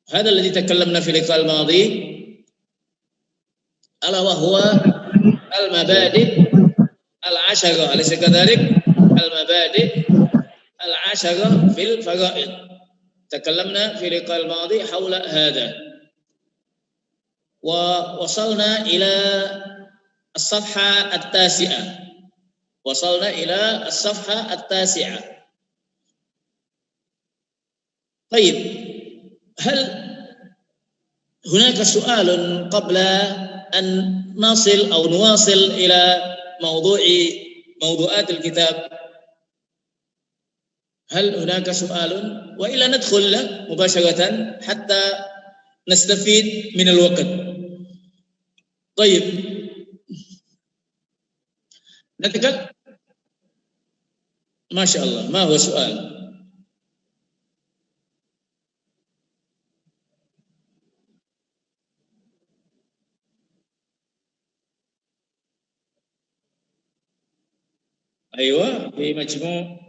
هذا الذي تكلمنا في اللقاء الماضي ألا وهو المبادئ العشرة، أليس كذلك؟ المبادئ العشرة في الفرائض. تكلمنا في اللقاء الماضي حول هذا، ووصلنا إلى الصفحة التاسعة. طيب، هل هناك سؤال قبل أن نصل أو نواصل إلى موضوعات الكتاب؟ هل هناك سؤال؟ وإلا ندخل مباشرة حتى نستفيد من الوقت. طيب، نتكلم. ما شاء الله، ما هو السؤال؟ أيوة، في مجموع.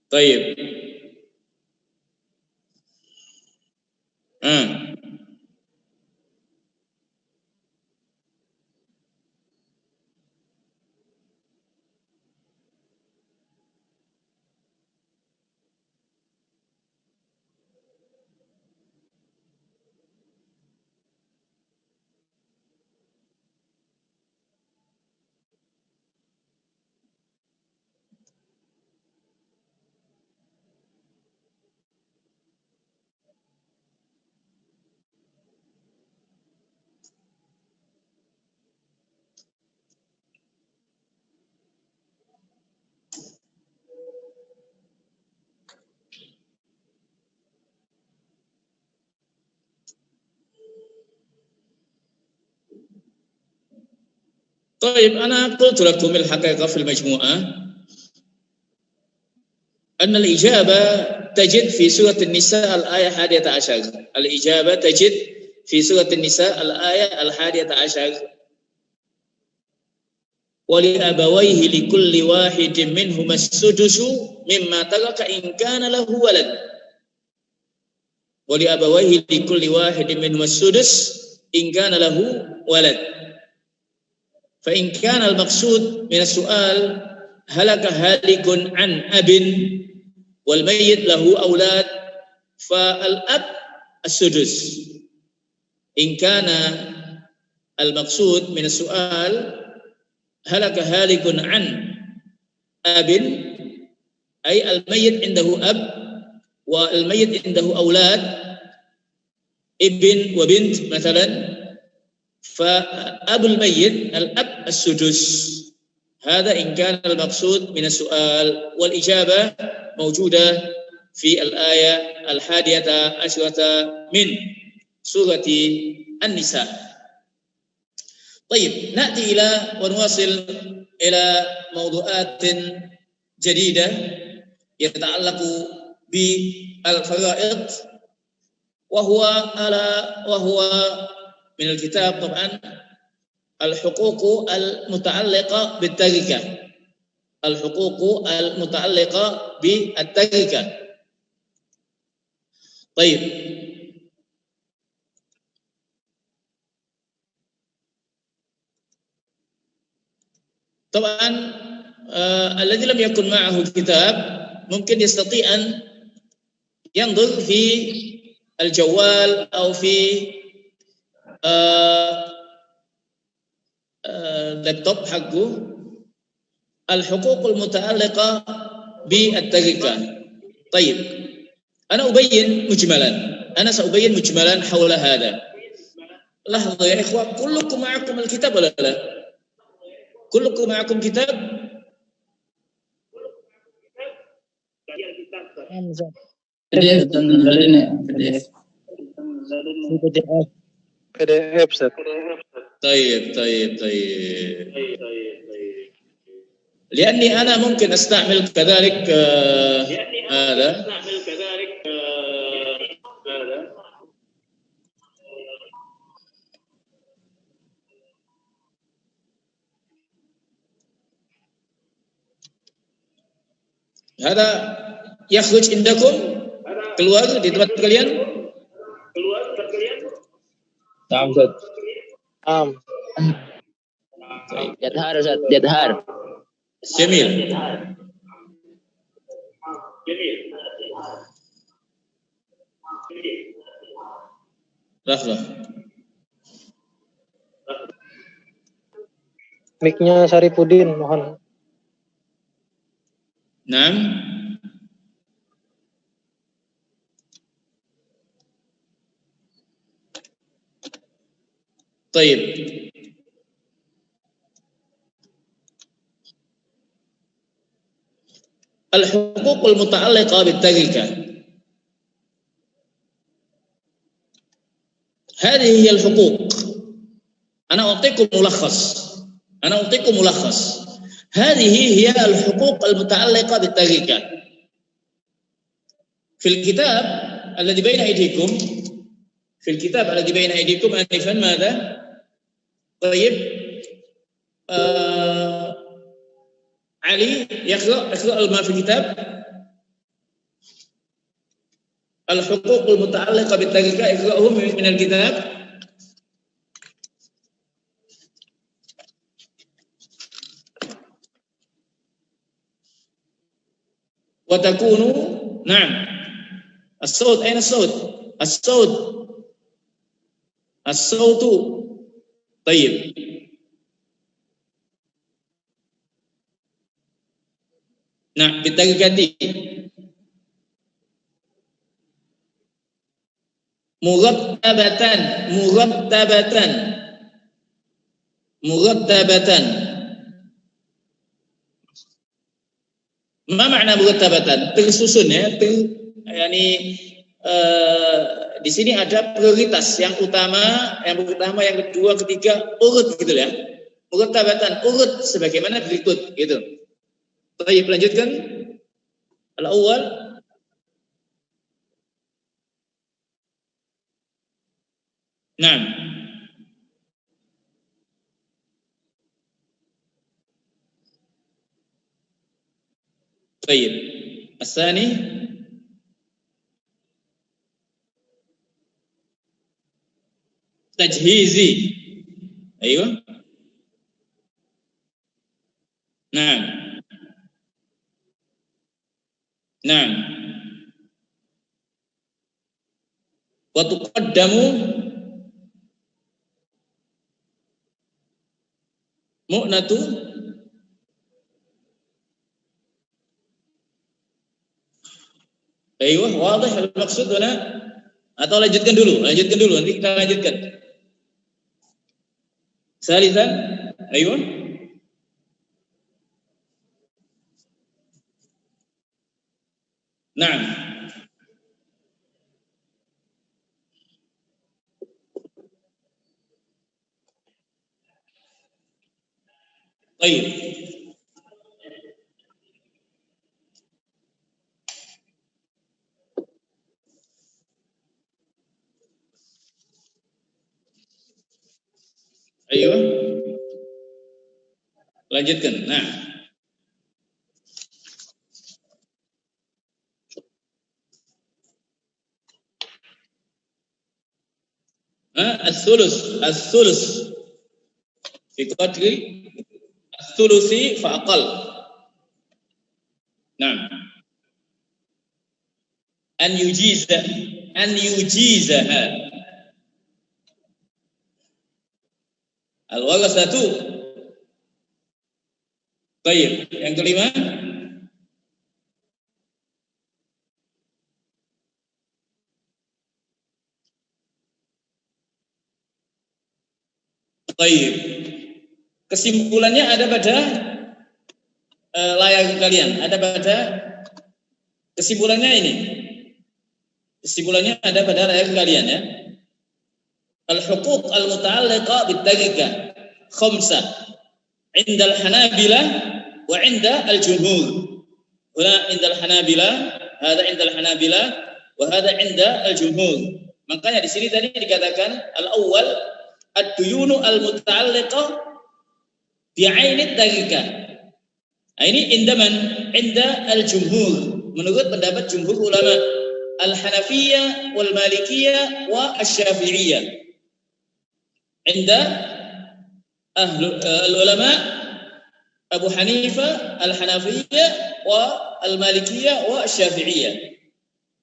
طيب، طيب، أنا قلت لكم الحقيقة في المجموعة أن الإجابة تجد في سورة النساء الآية 11. الإجابة تجد في سورة النساء الآية 11. ولأبويه لكل واحد منهما السدس مما ترك إن كان له ولد. ولأبويه لكل واحد منهما السدس إن كان له ولد. فإن كان المقصود من السؤال هلك هالك عن أب والميت له أولاد، فالأب السدس. إن كان المقصود من السؤال هلك هالك عن أب، أي الميت عنده أب والميت عنده أولاد، ابن وبنت مثلا، فأب الميت الأب السدس. هذا إن كان المقصود من السؤال، والإجابة موجودة في الآية 11 من سورة النساء. طيب، نأتي ونواصل إلى موضوعات جديدة يتعلق بالفرائض، وهو من الكتاب طبعا الحقوق المتعلقة بالتركة. الحقوق المتعلقة بالتركة. طيب، طبعا الذي لم يكن معه الكتاب ممكن يستطيع أن ينظر في الجوال أو في اللابتوب حقه الحقوق المتعلقة بالتركة. طيب، أنا سأبين مجملا حول هذا. لحظة يا إخوة، كلكم معكم الكتاب ولا لا؟ كلكم معكم كتاب؟ PDF. PDF Ustaz. طيب لأني أنا ممكن أستعمل كذلك هذا هذا يخرج عندكم keluar di tempat kalian. نعم Ustaz. يظهر Ustaz, يظهر. جميل. لحظة. Mic-nya Saripudin, mohon. نعم. طيب. الحقوق المتعلقة بالتركة هذه هي الحقوق. أنا أعطيكم ملخص. هذه هي الحقوق المتعلقة بالتركة. في الكتاب الذي بين أيديكم آنفا ماذا؟ طيب علي اقرأ ما في الكتاب. الحقوق المتعلقة بالتركة اقرأه من الكتاب. وتكون نعم الصوت. أين الصوت؟ الصوت طيب. Nah, بالتركة مرتبة. ما معنى مرtabatan? Tersusun ya, di sini ada prioritas yang pertama, yang kedua, ketiga, urut gitu ya. Murtabatan, urut sebagaimana berikut gitu. Baik, lanjutkan. Al-awwal. Naam. طيب الثاني تجهيزي. أيوة نعم وتقدم مؤنة. Aiyah, wadah al-maksud mana? Atau lanjutkan dulu, nanti kita lanjutkan. Salisan, aiyah. Naam. Baik. Ayo, lanjutkan. Nah, الثلث في قدر الثلث فأقل. نعم. أن يجيزها al-warasatu. Baik, yang kelima. Baik. Kesimpulannya ada pada layar kalian, ada pada kesimpulannya ini. Kesimpulannya ada pada layar kalian ya. al-huquq al-muta'alliqa bit-tarikah khamsah 'inda al-Hanabilah wa 'inda al-jumhur. Huna 'inda al-Hanabilah, hada 'inda al-Hanabilah wa hada 'inda al-jumhur. Makanya di sini tadi dikatakan al-awwal ad-duyunu al-muta'alliqa bi'ainit tarikah. Nah, ini indaman inda al-jumhur, menurut pendapat jumhur ulama al-Hanafiyah wal Malikiyah wa asy-Syafi'iyah. Inda al-ulama Abu Hanifah al-Hanafiyah wa al-Malikiyah wa asy-Syafi'iyah.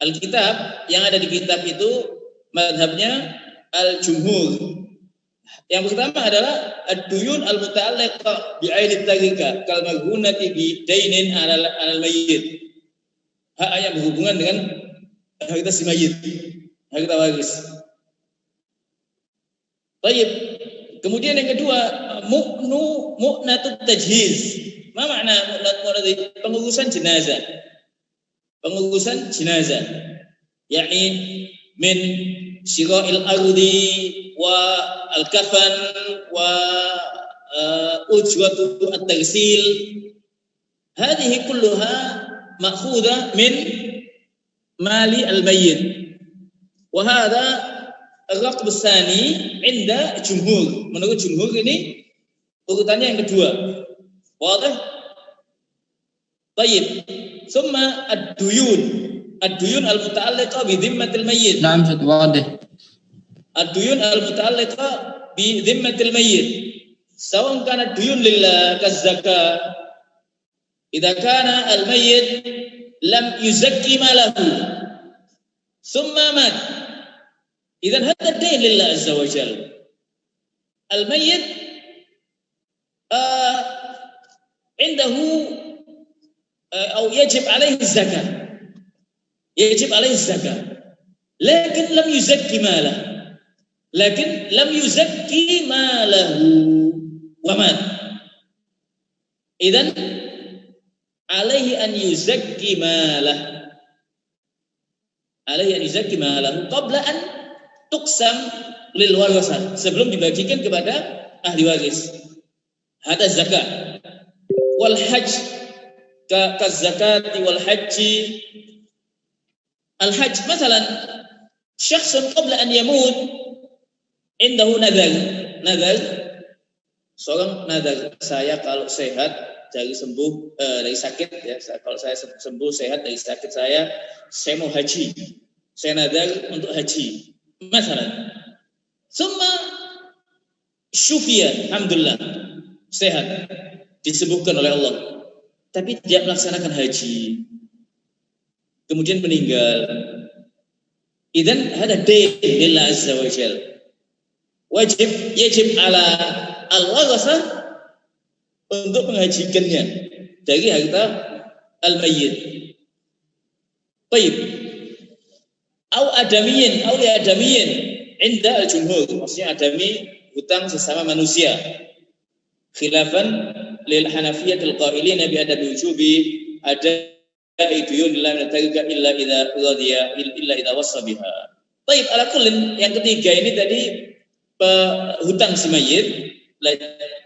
Alkitab yang ada di kitab itu madhabnya al-jumhur. Yang pertama adalah ad-duyun al-muta'alliqa bi'ainit tarikah kal maghunati bi dainin 'alal mayyit. Hak yang berhubungan dengan harta si mayit, harta waris. Baik. Kemudian yang kedua, mu'natut tajhiz. Apa makna mu'natut? Pengurusan jenazah. Pengurusan jenazah. Yakni min syira'il ardi wa al-kafan wa ujratu at-taghsil. Hadhihi kulluha ma'khudha min mali al-mayyit. Wa hadha al-raqm tsani 'inda jumhur. Menurut jumhur ini urutannya yang kedua. Wadah? Baik. Summa ad-duyun. Ad-duyun al-muta'alliqa bi dhimmatil mayyit. Naam, wadah. Ad-duyun al-muta'alliqa bi dhimmatil mayyit. Sawan kana ad-duyun lillah kaz-zakah. Idza kana al-mayyit lam yuzakki malahu. Summa mat. Idzan hadha ad-dayn lillah azza wa jalla. Al-mayyit عنده أو يجب عليه الزكاة، يجب عليه الزكاة، لكن لم يزكي ماله، ومات. إذن عليه أن يزكي ماله قبل أن تقسم للورثة, sebelum dibagikan kepada ahli waris. Hada zakat. Wal hajj ka zakati wal haji. Al hajj مثلا شخص قبل أن يموت عنده nadar, seorang nadar, saya kalau sehat dari sembuh dari sakit ya, kalau saya sembuh sehat dari sakit saya mau haji, saya nadar untuk haji مثلا. Summa syufiya, alhamdulillah sehat, disembuhkan oleh Allah, tapi tidak melaksanakan haji, kemudian meninggal. Idzan hada dayn lillah azza wa jalla. Yajib ala al-warasah untuk menghajikannya dari harta al-mayyit. Baik. Au adamiyin, au li adamiyin inda al-jumhur. Maksudnya adami, hutang sesama manusia. Khilafan lil Hanafiyatil qailina bi adab wujubi ada'i duyun la natarika illa idza radiya illa idza wassa biha. Baik, ala kullin yang ketiga ini tadi hutang si mayit,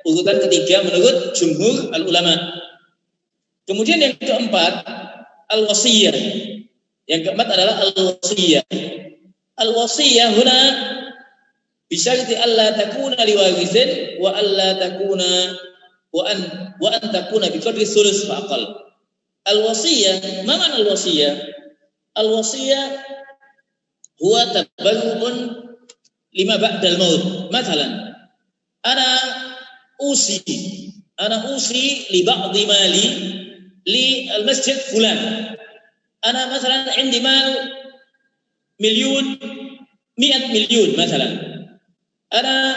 urutan ketiga menurut jumhur al ulama. Kemudian yang keempat al-wasiyah. Yang keempat adalah al-wasiyah. Al-wasiyah huna bisyarti alla takuna liwarithin wa alla takuna wa an takuna bi qadri thuluth fa aqal. Al-wasiyah, ma ma'na al-wasiyah? Al-wasiyah huwa tabarru'un lima ba'dal maut. Mathalan, ana usi li ba'dhi mali li al-masjid fulan. Ana mathalan 'indi mal milyun 100 milyun mathalan. أنا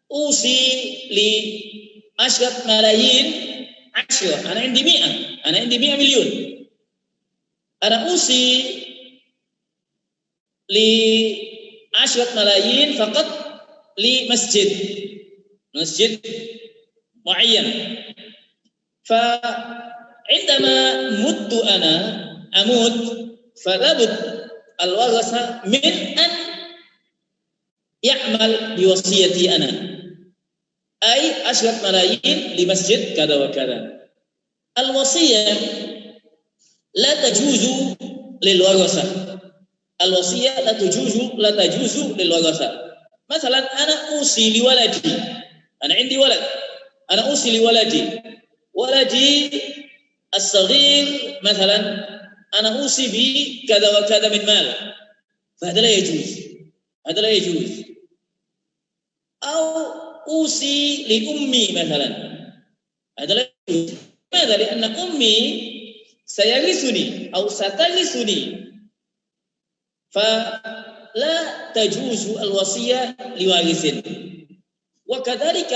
أوصي ل10 ملايين 10. أنا عندي 100 مليون. أنا أوصي ل10 ملايين فقط لمسجد معين. فعندما أموت فلا بد الورثة من أن ya'mal biwasiyati ana. Ay 10 malayin li masjid kada wa kada. Al-wasiyah la tajuzu lil warasah. Al-wasiyah la tajuzu lil warasah. Masalan ana usi li waladi. Ana indi walad. Ana usi li waladi. Waladi as-saghir مثلا أنا أوصي به كذا وكذا من مال فهذا لا يجوز هذا لا يجوز أو أوصي لأمي مثلا هذا لا يجوز لماذا؟ لأن أمي سيرثني أو سترثني فلا تجوز الوصية لوارث وكذلك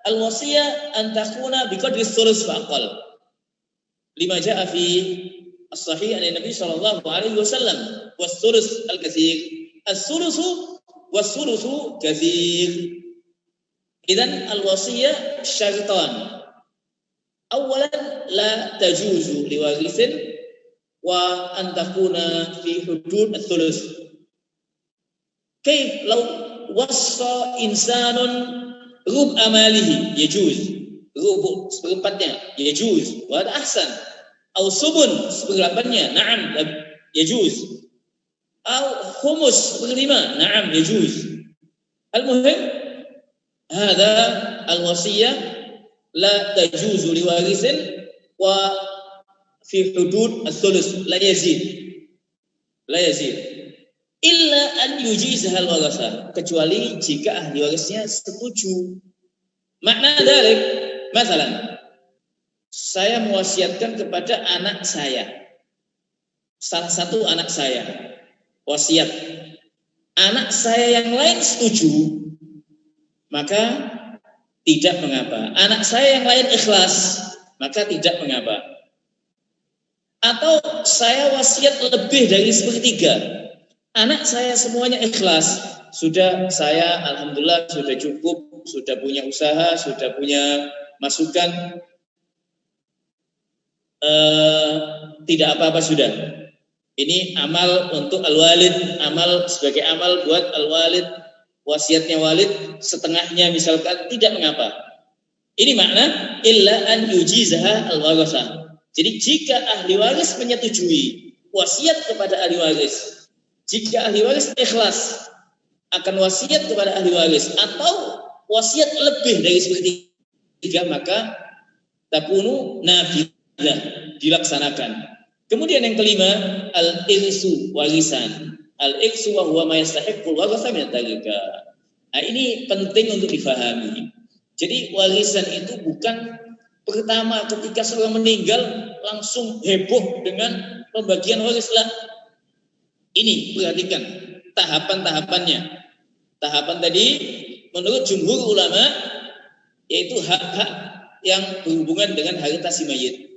الوصية أن تكون بقدر الثلث فأقل لما جاء في الصحيح عن النبي صلى الله عليه وسلم والثلث الكثير الثلث والثلث كثير. إذن الوصية شرطان أولا لا تجوز لوارث وأن تكون في حدود الثلث. كيف لو وصى إنسان ربع ماله يجوز rubu seperempatnya yajuz wa ahsan au subun seperempatnya na'am yajuz au khumus seperlima na'am yajuz. Al-muhim hadha al-wasiyah la tajuzu liwarithin wa fi hudud al-thuluth la yazid illa an yujizaha al-warasah, kecuali jika ahli warisnya setuju. Makna dalik masalan, saya mewasiatkan kepada anak saya, salah satu anak saya, wasiat. Anak saya yang lain setuju, maka tidak mengapa. Anak saya yang lain ikhlas, maka tidak mengapa. Atau saya wasiat lebih dari sepertiga, anak saya semuanya ikhlas, sudah saya alhamdulillah sudah cukup, sudah punya usaha, sudah punya masukan, tidak apa-apa sudah. Ini amal untuk al-walid, amal sebagai amal buat al-walid, wasiatnya walid setengahnya misalkan, tidak mengapa. Ini makna illa an yujizaha al-warasah. Jadi jika ahli waris menyetujui wasiat kepada ahli waris, jika ahli waris ikhlas akan wasiat kepada ahli waris atau wasiat lebih dari sepertiga, maka takunu nafidah, dilaksanakan. Kemudian yang kelima, al-irsu, warisan. Al-irsu wa huwa ma yastahiqqul warasa min at-tarika. Nah, ini penting untuk difahami. Jadi warisan itu bukan pertama ketika seorang meninggal langsung heboh dengan pembagian waris lah. Ini perhatikan tahapan-tahapannya. Tahapan tadi menurut jumhur ulama yaitu hak-hak yang berhubungan dengan harta si mayit.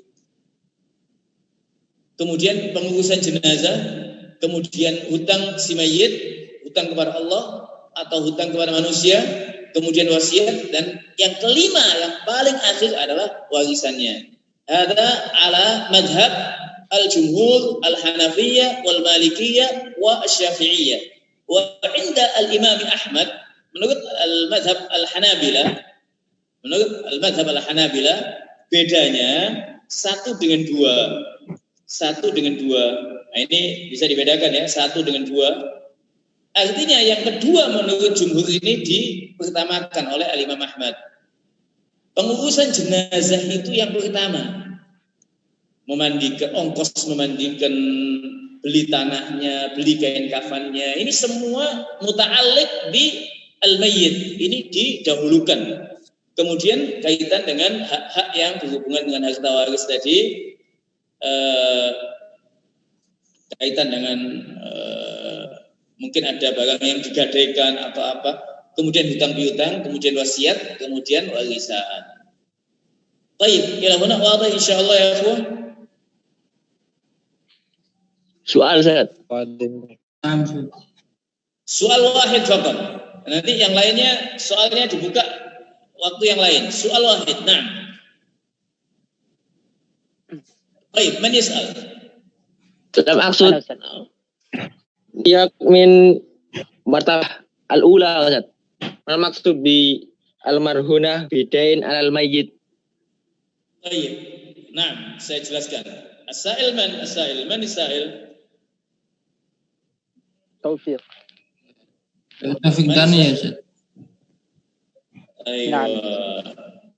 Kemudian pengurusan jenazah, kemudian hutang si mayit, hutang kepada Allah atau hutang kepada manusia, kemudian wasiat, dan yang kelima yang paling akhir adalah warisannya. Ada ala madhab al-jumhur al-hanafiyah wal malikiyah wa syafi'iyah. Wa inda al-imam Ahmad menurut al-madhab al-hanabilah, bedanya satu dengan dua. Nah, ini bisa dibedakan ya, 1 dengan 2. Artinya yang kedua menurut jumhur ini dipertamakan oleh al-Imam Ahmad. Pengurusan jenazah itu yang pertama. Memandikan, ongkos memandikan, beli tanahnya, beli kain kafannya, ini semua muta'alliq bi al-mayyit. Ini didahulukan. Kemudian kaitan dengan hak-hak yang berhubungan dengan harta waris tadi, kaitan dengan mungkin ada barang yang digadaikan atau apa, kemudian hutang piutang, kemudian wasiat, kemudian warisan. Baik, ila huna wadih insyaallah ya ikhwan. Soal Ustaz. Soal wahid faqat. Nanti yang lainnya soalnya dibuka waktu yang lain. Soal wahid. Nah. Baik, man yas'al. Dalam maksud yak min martabah Al-ula Ustaz. Mal maksud bi almarhunah bidain alal mayyit. Baik. Nah, saya jelaskan. As-sa'il man as-sa'il. Taufik. Taufik Dani ya Ustaz. Ayo.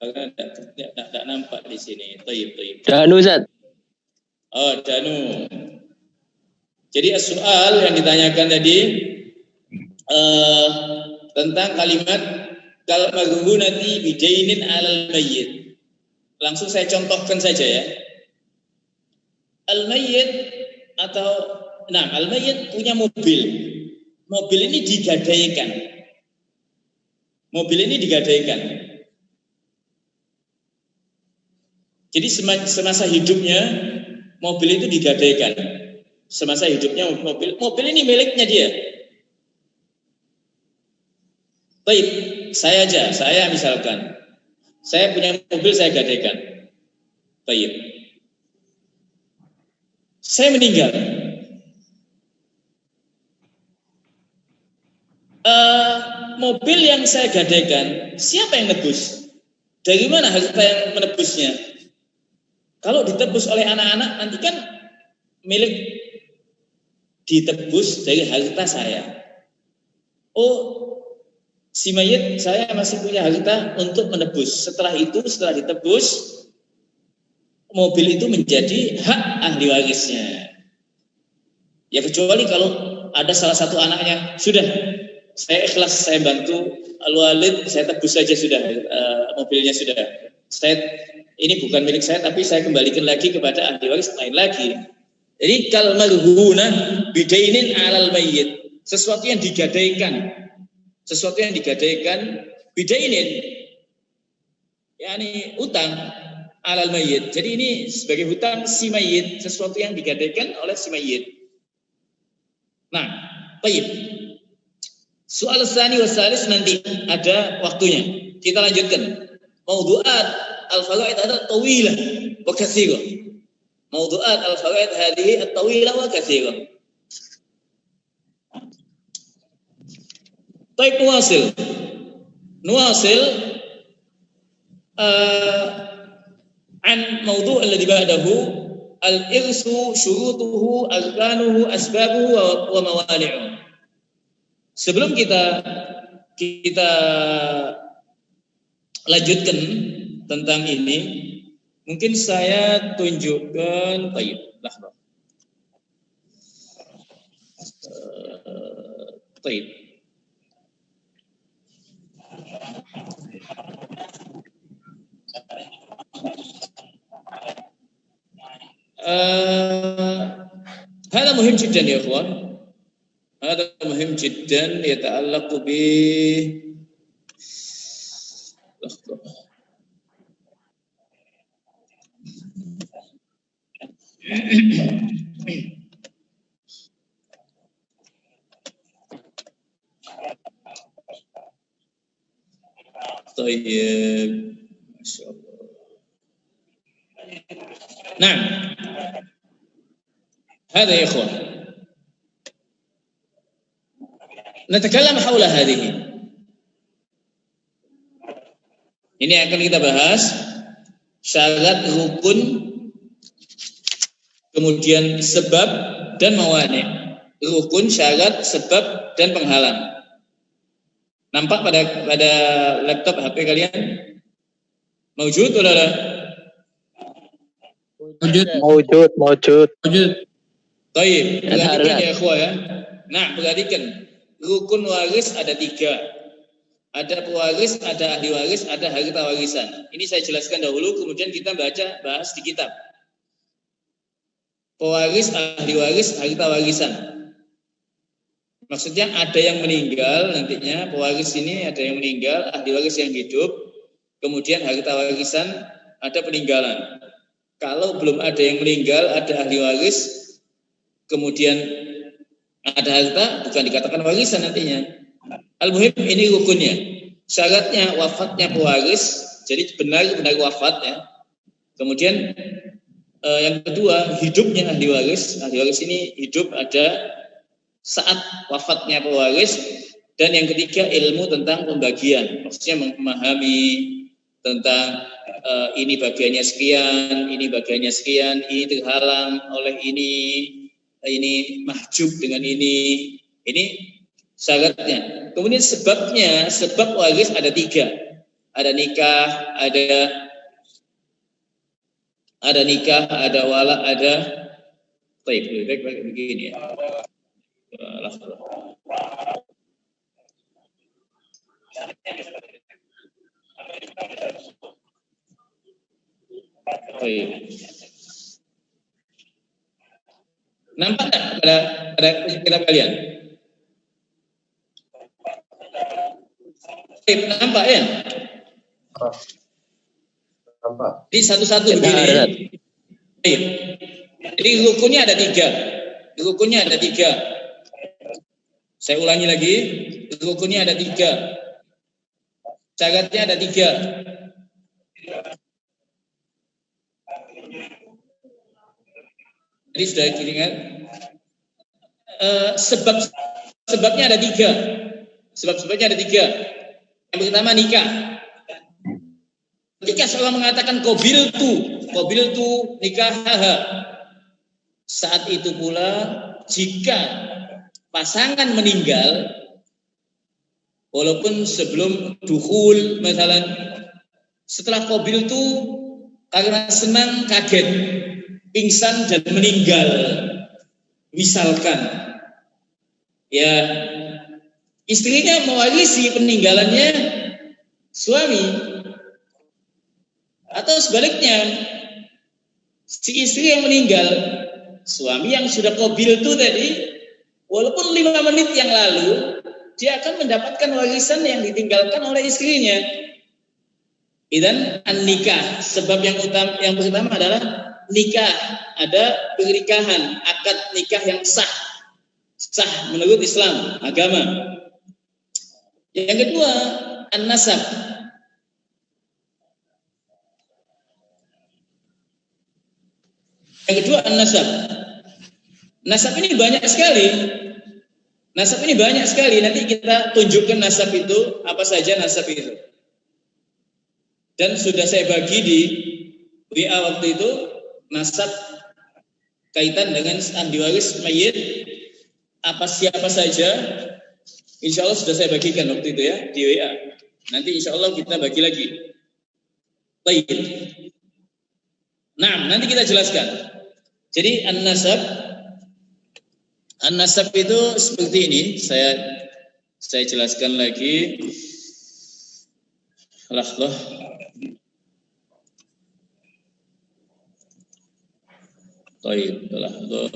Karena tidak nampak di sini. Taib. Danu Ustaz. Oh, Danu. Jadi soal yang ditanyakan tadi tentang kalimat kal marhunati bidainin alal mayyit. Langsung saya contohkan saja ya. Al-mayyit atau al-mayyit punya mobil. Mobil ini digadaikan. Jadi semasa hidupnya mobil itu digadaikan. Semasa hidupnya mobil ini miliknya dia. Baik, saya misalkan saya punya mobil, saya gadaikan. Baik. Saya meninggal. Mobil yang saya gadaikan, siapa yang nebus? Dari mana harta yang menebusnya? Kalau ditebus oleh anak-anak, nanti kan milik ditebus dari harta saya. Oh, si mayit saya masih punya harta untuk menebus. Setelah ditebus, mobil itu menjadi hak ahli warisnya. Ya kecuali kalau ada salah satu anaknya, sudah saya ikhlas, saya bantu al-walid, saya tebus saja sudah, mobilnya sudah. Ini bukan milik saya, tapi saya kembalikan lagi kepada ahli waris lain lagi. Jadi kal marhunah bidainin alal mayyit, sesuatu yang digadaikan bidainin, yakni utang alal mayyit. Jadi ini sebagai hutang si mayyit, sesuatu yang digadaikan oleh si mayyit. Nah, baik. Soal tsani wa tsalis nanti ada waktunya. Kita lanjutkan. Mawdu'at al-fawaid ada tawilah wa katsirah. Mawdu'at al-fawaid hadhihi at-tawilah wa katsirah. Baik, nuwasil an mawdu' alladhi ba'dahu al-irsu syurutuhu arkanuhu asbabuhu wa mawani'uhu. Sebelum kita lanjutkan tentang ini, mungkin saya tunjukkan baik. هذا مهم جدا يا اخوان. هذا مهم جدا يتعلق ب طيب ما شاء الله. نعم هذا يا اخوان نتكلم حول هذه. Ini akan kita bahas syarat, rukun, kemudian sebab dan mawani. Rukun, syarat, sebab dan penghalang. Nampak pada laptop HP kalian? Mawjud atau la? Mawjud. Baik, perhatikan ya ikhwah ya. Nah, perhatikan. Rukun waris ada 3. Ada pewaris, ada ahli waris, ada harta warisan. Ini saya jelaskan dahulu, kemudian kita bahas di kitab. Pewaris, ahli waris, harta warisan. Maksudnya ada yang meninggal nantinya, pewaris ini ada yang meninggal, ahli waris yang hidup, kemudian harta warisan ada peninggalan. Kalau belum ada yang meninggal, ada ahli waris, kemudian ada harta, bukan dikatakan warisan nantinya. Al-muhim ini rukunnya. Syaratnya wafatnya pewaris, jadi benar-benar wafat ya. Kemudian yang kedua hidupnya ahli waris. Ahli waris ini hidup ada saat wafatnya pewaris. Dan yang ketiga ilmu tentang pembagian, maksudnya memahami tentang ini bagiannya sekian, ini bagiannya sekian, ini terhalang oleh ini mahjub dengan ini syaratnya. Kemudian sebabnya, sebab waris ada 3, ada nikah, ada nikah, ada wala, ada baik begini ya. Baik. Nampak tak pada kita kalian? Baik, nampak ya? Nampak. Di satu-satu begini. Baik. Jadi rukunnya ada 3. Rukunnya ada 3. Saya ulangi lagi. Rukunnya ada 3. Syaratnya ada 3. Jadi sudah diingat. Sebabnya ada 3. Sebabnya ada 3. Yang pertama nikah. Ketika seorang mengatakan qabiltu nikahaha, saat itu pula jika pasangan meninggal walaupun sebelum dukhul misalnya, setelah qabiltu karena senang kaget pingsan dan meninggal misalkan ya, istrinya mewarisi peninggalannya suami, atau sebaliknya si istri yang meninggal, suami yang sudah qabil itu tadi walaupun 5 menit yang lalu dia akan mendapatkan warisan yang ditinggalkan oleh istrinya. Dan an-nikah, sebab yang pertama adalah nikah, ada pernikahan, akad nikah yang sah menurut Islam agama. Yang kedua an-nasab. Yang kedua an-nasab. Nasab ini banyak sekali. Nanti kita tunjukkan nasab itu apa saja nasab itu. Dan sudah saya bagi di WA waktu itu nasab kaitan dengan ahli waris mayit siapa saja. Insya Allah sudah saya bagikan waktu itu ya di WA. Nanti insya Allah kita bagi lagi. Baik. Nah, nanti kita jelaskan. Jadi an-nasab itu seperti ini. Saya jelaskan lagi. Lahlah. Baik, lahlah.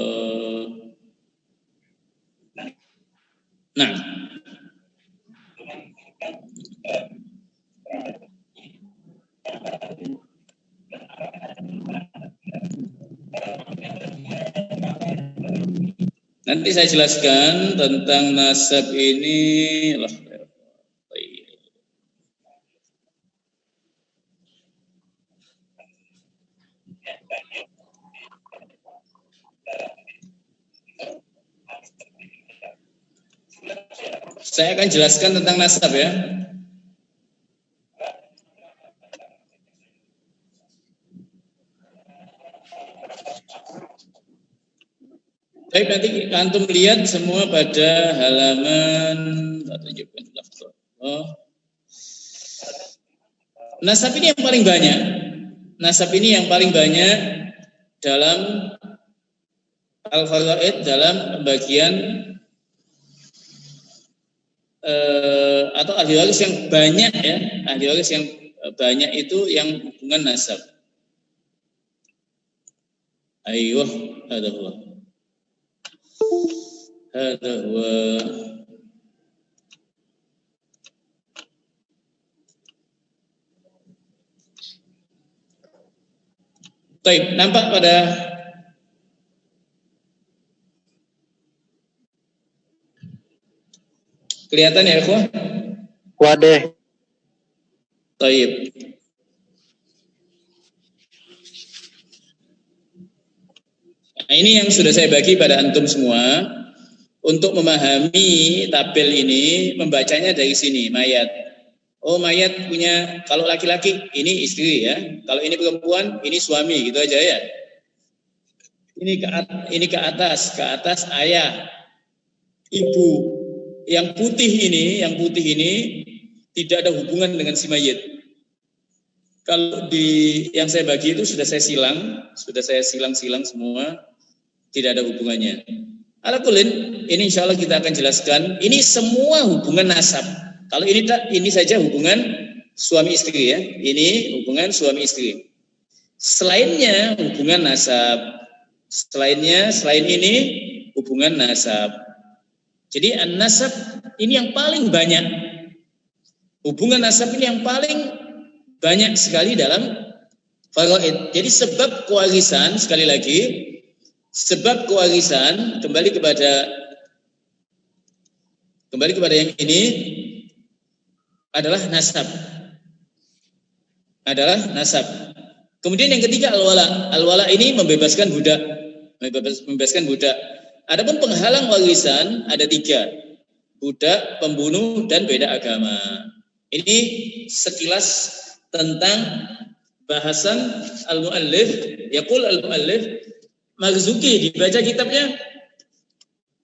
Nah. Nanti saya jelaskan tentang nasab ini. Saya akan jelaskan tentang nasab ya. Baik, nanti antum lihat semua pada halaman. Nasab ini yang paling banyak. Nasab ini yang paling banyak dalam al-faraid, dalam pembagian atau ahli waris yang banyak ya. Ahli waris yang banyak itu yang hubungan nasab. Aiyuh, hadza huwa. Baik, nampak pada kelihatan ya, ikhwah? Wadah. Baik. Nah, ini yang sudah saya bagi pada antum semua. untuk memahami tabel ini membacanya dari sini mayat. Oh, mayat punya, kalau laki-laki ini istri ya, kalau ini perempuan ini suami, gitu aja ya. Ini ke atas ayah, ibu. Yang putih ini tidak ada hubungan dengan si mayit. Kalau yang saya bagi itu sudah saya silang semua, tidak ada hubungannya. Alakulin, ini insya Allah kita akan jelaskan. Ini semua hubungan nasab. Kalau ini saja hubungan suami istri ya. Ini hubungan suami istri. Selainnya hubungan nasab. Selain ini hubungan nasab. Jadi an-nasab ini yang paling banyak. Hubungan nasab ini yang paling banyak sekali dalam faraid. Jadi sebab kewarisan, sekali lagi, sebab kewarisan kembali kepada yang ini adalah nasab. Kemudian yang ketiga al-wala. Al-wala ini membebaskan budak. Adapun penghalang warisan ada 3. Budak, pembunuh, dan beda agama. Ini sekilas tentang bahasan al-muallif. Yaqul al-muallif, Marzuki dibaca kitabnya.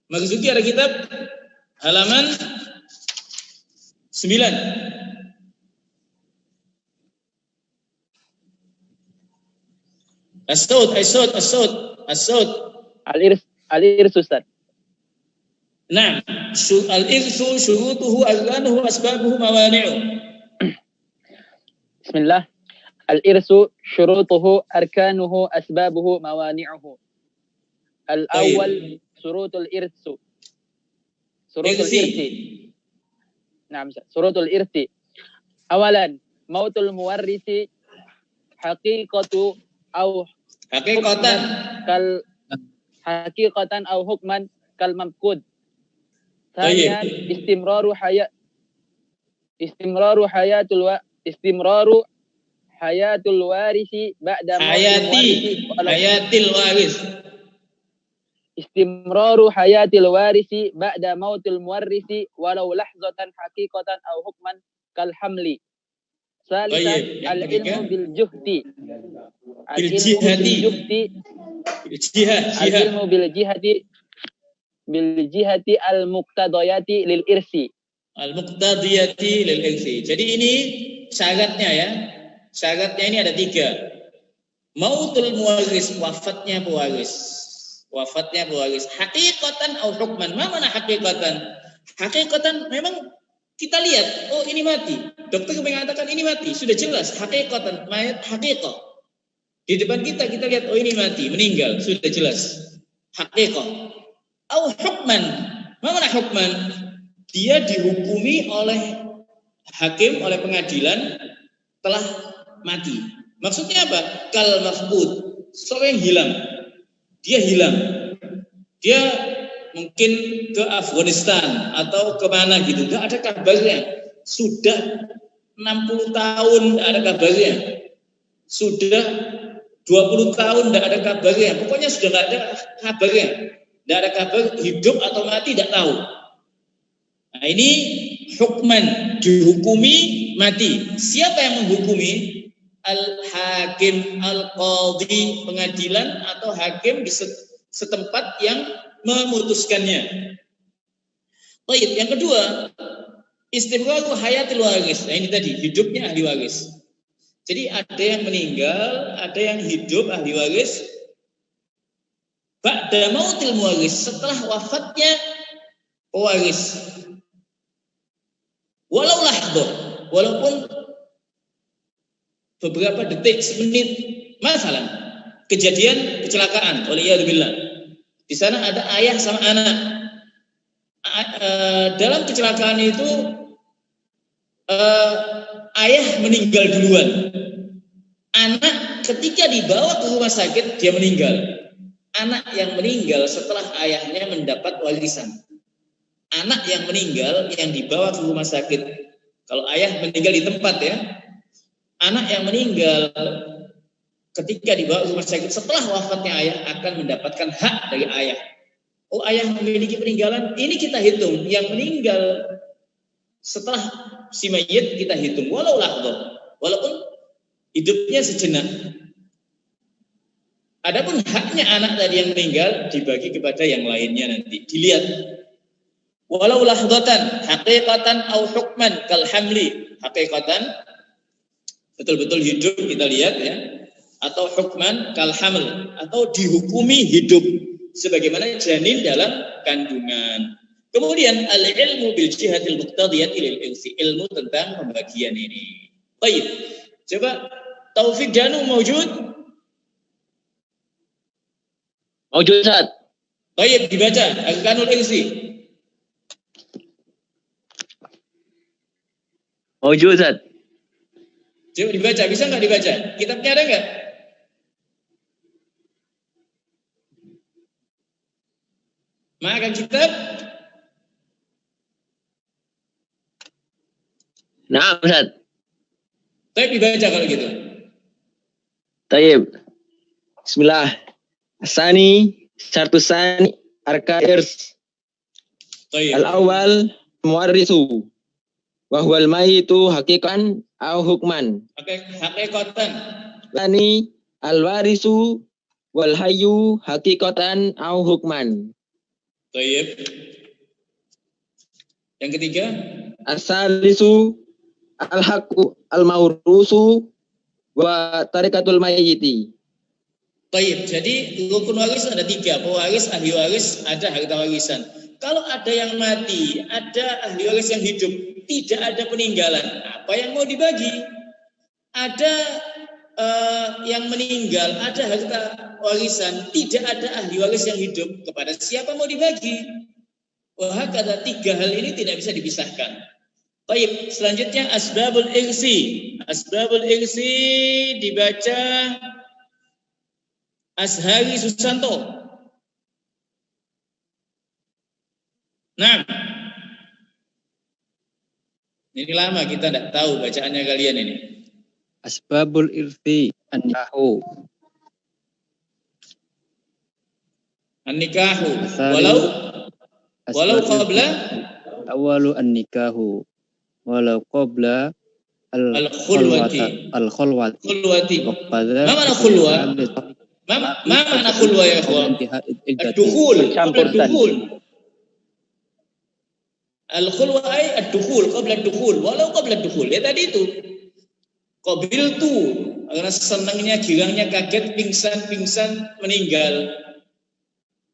Marzuki ada kitab halaman 9. As-saud. Al-irs Ustaz. Nah, al-irsu syurutuhu arkanuhu asbabuhu mawani'u. Bismillah. Al-irsu syurutuhu arkanuhu asbabuhu mawani'uhu. Al-awwal syurutul irsu. Syurutul irsi. Naam, syurutul irsi. Awalan, mautul muwarrisi haqiqatu au haqiqatan au hukman kal mafqud. Thaniyan istimraru hayatul warisi ba'da hayatil warisi ba'da mautil muwarrisi walau lahzatan haqiqatan au hukman kal hamli. Salisan al-ilmu bil juhdi. Al-ilmu bil jihati al-muqtadiyati lil irsi. Jadi ini syaratnya ya. Syaratnya ini ada 3. Mautul muwaris, wafatnya pewaris. Haqiqatan au hukman. Mana haqiqatan? Haqiqatan memang kita lihat, oh ini mati. Dokter mengatakan ini mati, sudah jelas haqiqatan, mayat haqiqah. Di depan kita lihat, oh ini mati, meninggal, sudah jelas haqiqah. Au hukman. Mana hukman? Dia dihukumi oleh hakim, oleh pengadilan telah mati. Maksudnya apa? Kal mafqud, seorang yang hilang. Dia hilang. Dia mungkin ke Afghanistan atau kemana gitu, nggak ada kabarnya. Sudah 60 tahun nggak ada kabarnya. Sudah 20 tahun nggak ada kabarnya. Pokoknya sudah nggak ada kabarnya. Nggak ada kabar hidup atau mati, tidak tahu. Nah ini hukman, dihukumi mati. Siapa yang menghukumi? Al-hakim, al-qadhi, pengadilan atau hakim di setempat yang memutuskannya. Baik, yang kedua, istimraru hayatil waris. Nah ini tadi, hidupnya ahli waris. Jadi ada yang meninggal, ada yang hidup ahli waris. Ba'da mautil muwaris, setelah wafatnya pewaris. Walau lahdoh, walaupun beberapa detik, semenit, masalah kejadian kecelakaan, waliyadzubillah. Di sana ada ayah sama anak. Dalam kecelakaan itu ayah meninggal duluan. Anak ketika dibawa ke rumah sakit dia meninggal. Anak yang meninggal setelah ayahnya mendapat warisan. Anak yang meninggal yang dibawa ke rumah sakit. Kalau ayah meninggal di tempat ya. Anak yang meninggal ketika dibawa ke rumah sakit setelah wafatnya ayah akan mendapatkan hak dari ayah. Oh, ayah memiliki peninggalan, ini kita hitung. Yang meninggal setelah si mayit kita hitung. Walaupun hidupnya sejenak. Adapun haknya anak tadi yang meninggal dibagi kepada yang lainnya nanti. Dilihat. Walau lahdatan, haqiqatan au hukman kal hamli. Haqiqatan, betul-betul hidup kita lihat ya. Atau hukman kal haml, atau dihukumi hidup sebagaimana janin dalam kandungan. Kemudian al-ilmu bil jihatil muqtadiyati lil irsi, ilmu tentang pembagian ini. Baik. Coba Taufik Danu mawjud? Mawjud Ustaz. Baik, dibaca Arkanul Irsi. Mawjud Ustaz. Coba dibaca, bisa nggak dibaca? Kitabnya ada nggak? Makan kitab? Nah, Ustaz. Baik, dibaca kalau gitu. Tayyib. Bismillah. Asani, syartu sani, arka irs. Baik. Al-awwal muwarrisu. Wa huwal mayitu haqiqan au hukman. Hakikatan. Lani al-warisu wal hayyu haqiqatan au hukman. Baik. Yang ketiga, Asalisu al-haqqu al-maurusu wa tarikatul mayyiti. baik. Jadi rukun waris ada 3, pewaris, ahli waris, ada harta warisan. Kalau ada yang mati, ada ahli waris yang hidup, tidak ada peninggalan, apa yang mau dibagi? Ada yang meninggal, ada harta warisan, tidak ada ahli waris yang hidup, kepada siapa mau dibagi? Wah, kata 3 hal ini tidak bisa dipisahkan. Baik, selanjutnya asbabul irsi. Asbabul irsi dibaca Ashari Susanto. Nah, ini lama kita tidak tahu bacaannya kalian ini. Asbabul irthi an-nikahu. An-nikahu. Asali- Walau qabla Awalu an-nikahu. Walau qabla al-khulwati. al-khulwati. Khulwati. Waqadha Ma mana khulwa? Ma mana khulwa ya ikhwan? Ad-dukhul. Ad-dukhul. Al-khulwa ay ad-dukhul, qabla ad-dukhul, walau qabla ad-dukhul. Ya tadi itu. Qabil tu, karena senangnya, girangnya, kaget, pingsan, meninggal.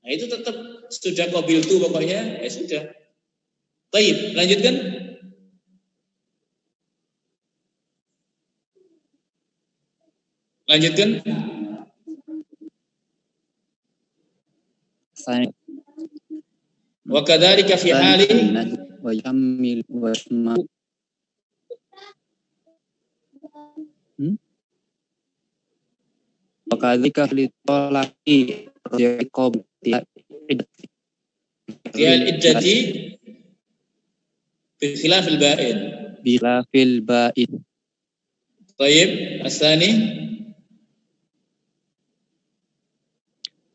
Nah, itu tetap sudah qabil tu pokoknya, ya sudah. Baik, lanjutkan. Lanjutkan. Wa kadzalika fi hali wa yammil wa ma wa kadzalika li talaqi yaqab iddati bi khilaf al-ba'in. bila fil ba'id. Baik, asani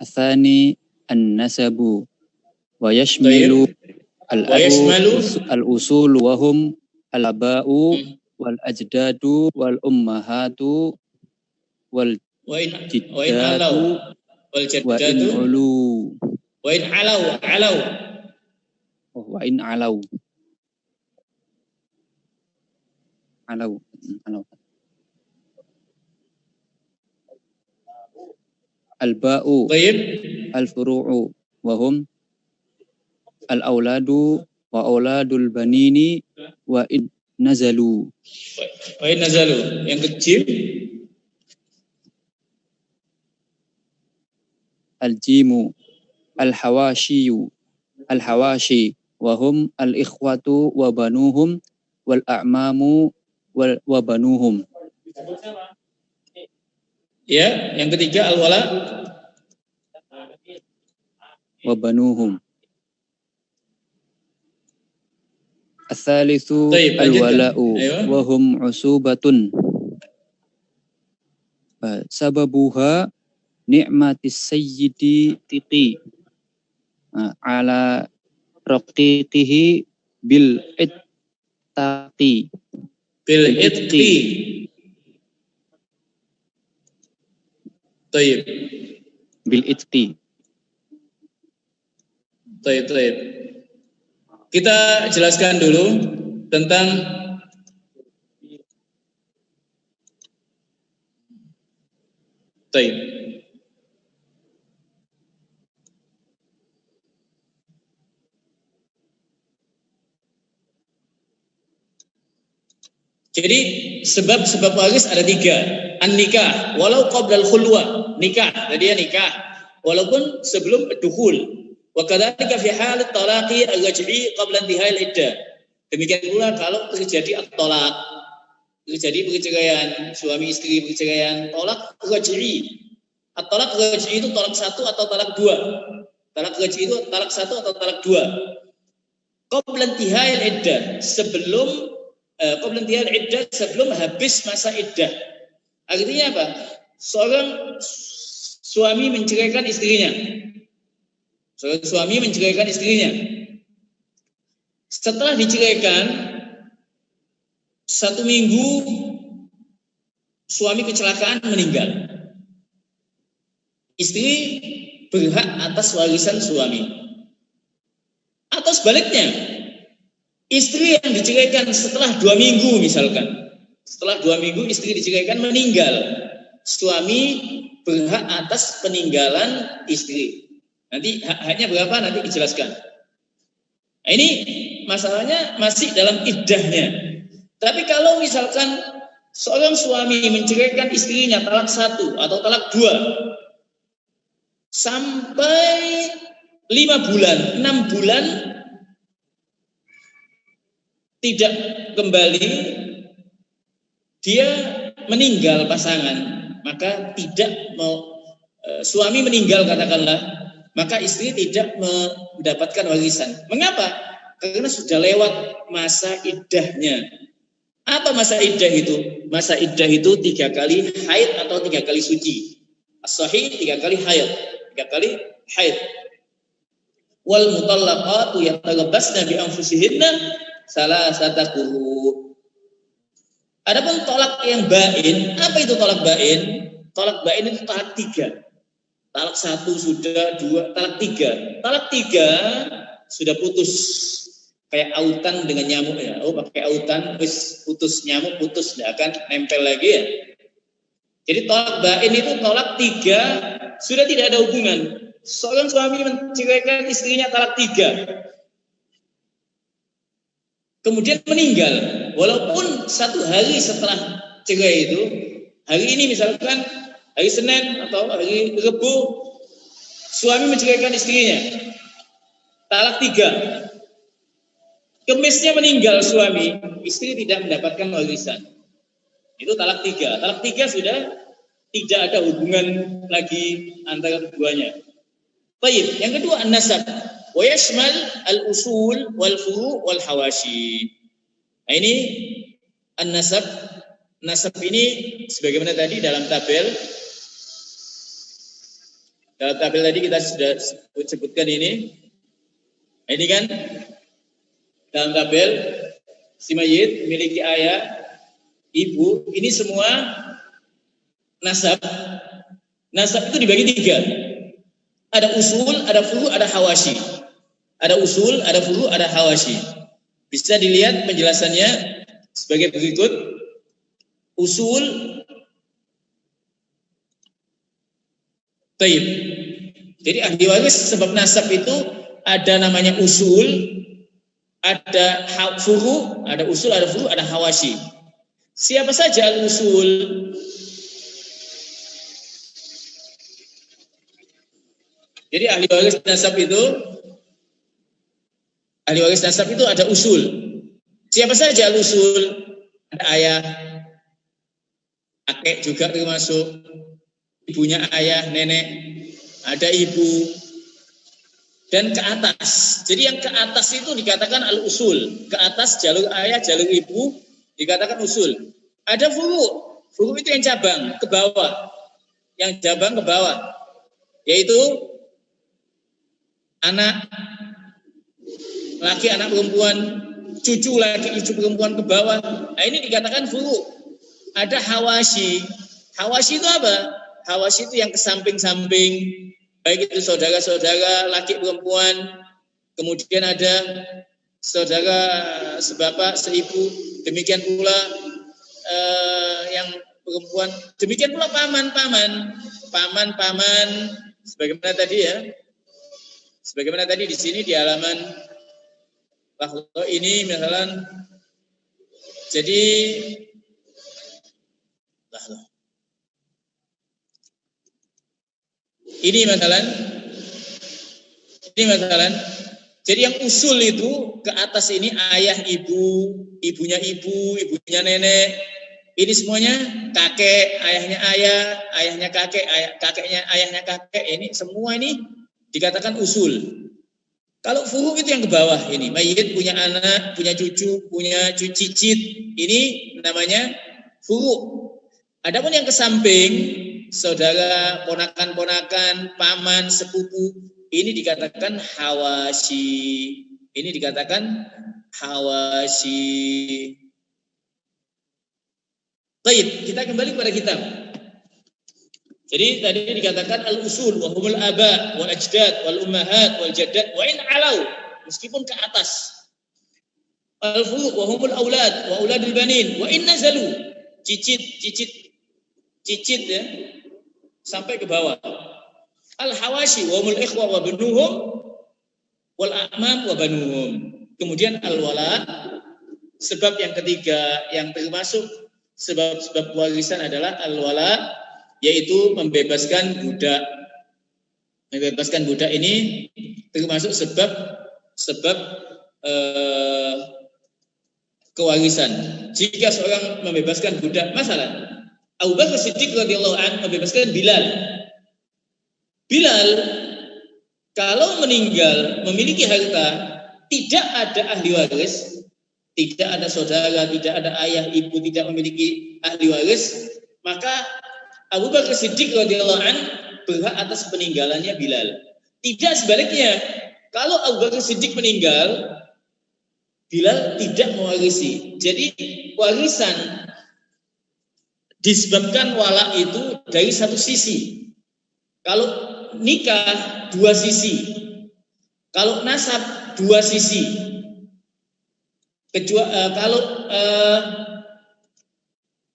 Athani an-nasabu wa yashmilu al-abu al-usul wa hum al-aba'u wal ajdadu wal ummahatu wal wa in jiddatu wal wa in jaddatu ulu wa in alau wa in alau al-ba'u baik. al-furu'u wa hum al-auladu wa auladul banini wa in nazalu. Wa in nazalu, yang kecil. Al-jimu al-hawashiyu al-hawashi wa hum al-ikhwatu wa banuhum wal a'mamu wa banuhum. Ya, yang ketiga al-wala wa banuhum. Ats-tsalitsu al-wala'u wa hum usubatun. Sababuha ni'matis sayyidi tiqi ala raqiqihi bil ittaqi. Bil itqi. Taib. Bil ittaqi. Taib. Kita jelaskan dulu tentang taib. Jadi sebab-sebab waris ada 3. An-nikah, walau qabla al-khulwa, nikah, tadi ya nikah, walaupun sebelum dukhul. Wa kadzalika fi hal at-talaqi al-raj'i qabla intihai al-iddah. Demikian pula kalau terjadi at-talaq, terjadi perceraian, suami istri perceraian, talak raj'i. At-talaq raj'i itu talak 1 atau talak 2. Talak raj'i itu talak 1 atau talak 2. Qabla intihai al-iddah, sebelum qabla intihai al-iddah, sebelum habis masa iddah. Artinya apa? Seorang suami menceraikan istrinya. Seorang suami menceraikan istrinya. Setelah diceraikan 1 minggu, suami kecelakaan meninggal. Istri berhak atas warisan suami. Atau sebaliknya, istri yang diceraikan setelah 2 minggu misalkan. Setelah 2 minggu istri diceraikan meninggal. Suami berhak atas peninggalan istri. Nanti haknya berapa nanti dijelaskan. Nah, ini masalahnya masih dalam iddahnya. Tapi kalau misalkan seorang suami menceraikan istrinya talak 1 atau talak 2 sampai 5 bulan, 6 bulan tidak kembali, dia meninggal pasangan, maka tidak mau suami meninggal katakanlah, maka istri tidak mendapatkan warisan. Mengapa? Karena sudah lewat masa iddahnya. Apa masa iddah itu? Masa iddah itu 3 kali haid atau 3 kali suci. As-sahih 3 kali haid, 3 kali haid. Wal mutallaqatu yatarabbasna bi anfusihinna salasata quru. Adapun tolak yang bain, apa itu tolak bain? Tolak bain itu talak 3. Talak 1 sudah, 2, talak 3. Talak 3 sudah putus. Kayak autan dengan nyamuk ya. Oh, pakai autan wis putus, nyamuk putus, tidak akan nempel lagi ya. Jadi tolak bain itu tolak 3 sudah tidak ada hubungan. Seorang suami menceraikan istrinya talak 3. Kemudian meninggal. Walaupun 1 hari setelah cerai itu, hari ini misalkan hari Senin atau hari Rabu, suami menceraikan istrinya talak 3. Kemisnya meninggal suami, istri tidak mendapatkan warisan. Itu talak 3. Talak 3 sudah tidak ada hubungan lagi antara keduanya. Baik, yang kedua an-nasab. Wa yashmal al-usul wal furu' wal hawashi. Nah, ini an-nasab. Nasab ini sebagaimana tadi dalam tabel. Dalam tabel tadi kita sudah sebutkan ini. Nah, ini kan dalam tabel si mayit memiliki ayah, ibu, ini semua nasab. Nasab itu dibagi 3. Ada usul, ada furu', ada hawashi. Ada usul, ada furu', ada hawashi. Bisa dilihat penjelasannya sebagai berikut. Usul, taib. Jadi ahli waris sebab nasab itu ada namanya usul, ada furu', ada usul, ada furu', ada hawashi. Siapa saja al-usul? Jadi ahli waris nasab itu ada usul. Siapa saja al-usul? Ada ayah, kakek juga termasuk, ibunya ayah, nenek, ada ibu, dan ke atas. Jadi yang ke atas itu dikatakan al-usul. Ke atas jalur ayah, jalur ibu dikatakan usul. Ada furu'. Furu' itu yang cabang ke bawah. Yang cabang ke bawah. Yaitu anak laki, anak perempuan, cucu laki, cucu perempuan ke bawah. Nah, ini dikatakan furu'. Ada hawasyi. Hawasyi itu apa? Hawasyi itu yang ke samping-samping, baik itu saudara-saudara laki perempuan, kemudian ada saudara sebapak, seibu, demikian pula yang perempuan, demikian pula paman-paman, sebagaimana tadi ya, sebagaimana tadi di sini di halaman bahwa ini misalnya, jadi ini masalah. Jadi yang usul itu ke atas ini ayah, ibu, ibunya ibu, ibunya nenek. Ini semuanya kakek, ayahnya ayah, ayahnya kakek, kakeknya ayahnya kakek. Ini semua ini dikatakan usul. Kalau furu' itu yang ke bawah ini, mayit punya anak, punya cucu, punya cicit, ini namanya furu'. Adapun yang ke samping, saudara, ponakan-ponakan, paman, sepupu, ini dikatakan hawasyi. Ini dikatakan hawasyi. Baik, kita kembali pada kitab. Jadi tadi dikatakan al-usul wa humul aba wal ajdad wal ummahat wal jaddat wa in alau, meskipun ke atas. Al-furu' wa humul aulad wa auladul banin wa in nazalu, cicit ya, sampai ke bawah. Al-hawashi wa humul ikhwa wa banuhum wal a'mam wa banuhum. Kemudian al-wala, sebab yang ketiga yang termasuk sebab-sebab warisan adalah al-wala, yaitu membebaskan budak. Membebaskan budak ini termasuk sebab kewarisan. Jika seorang membebaskan budak, masalah Abu Bakar Siddiq radhiyallahu anhu membebaskan Bilal. Bilal kalau meninggal memiliki harta, tidak ada ahli waris, tidak ada saudara, tidak ada ayah, ibu, tidak memiliki ahli waris, maka Abu Bakar Siddiq radhiyallahu anhu berhak atas peninggalannya Bilal. Tidak sebaliknya. Kalau Abu Bakar Siddiq meninggal, Bilal tidak mewarisi. Jadi warisan disebabkan wala itu dari satu sisi. Kalau nikah dua sisi. Kalau nasab dua sisi.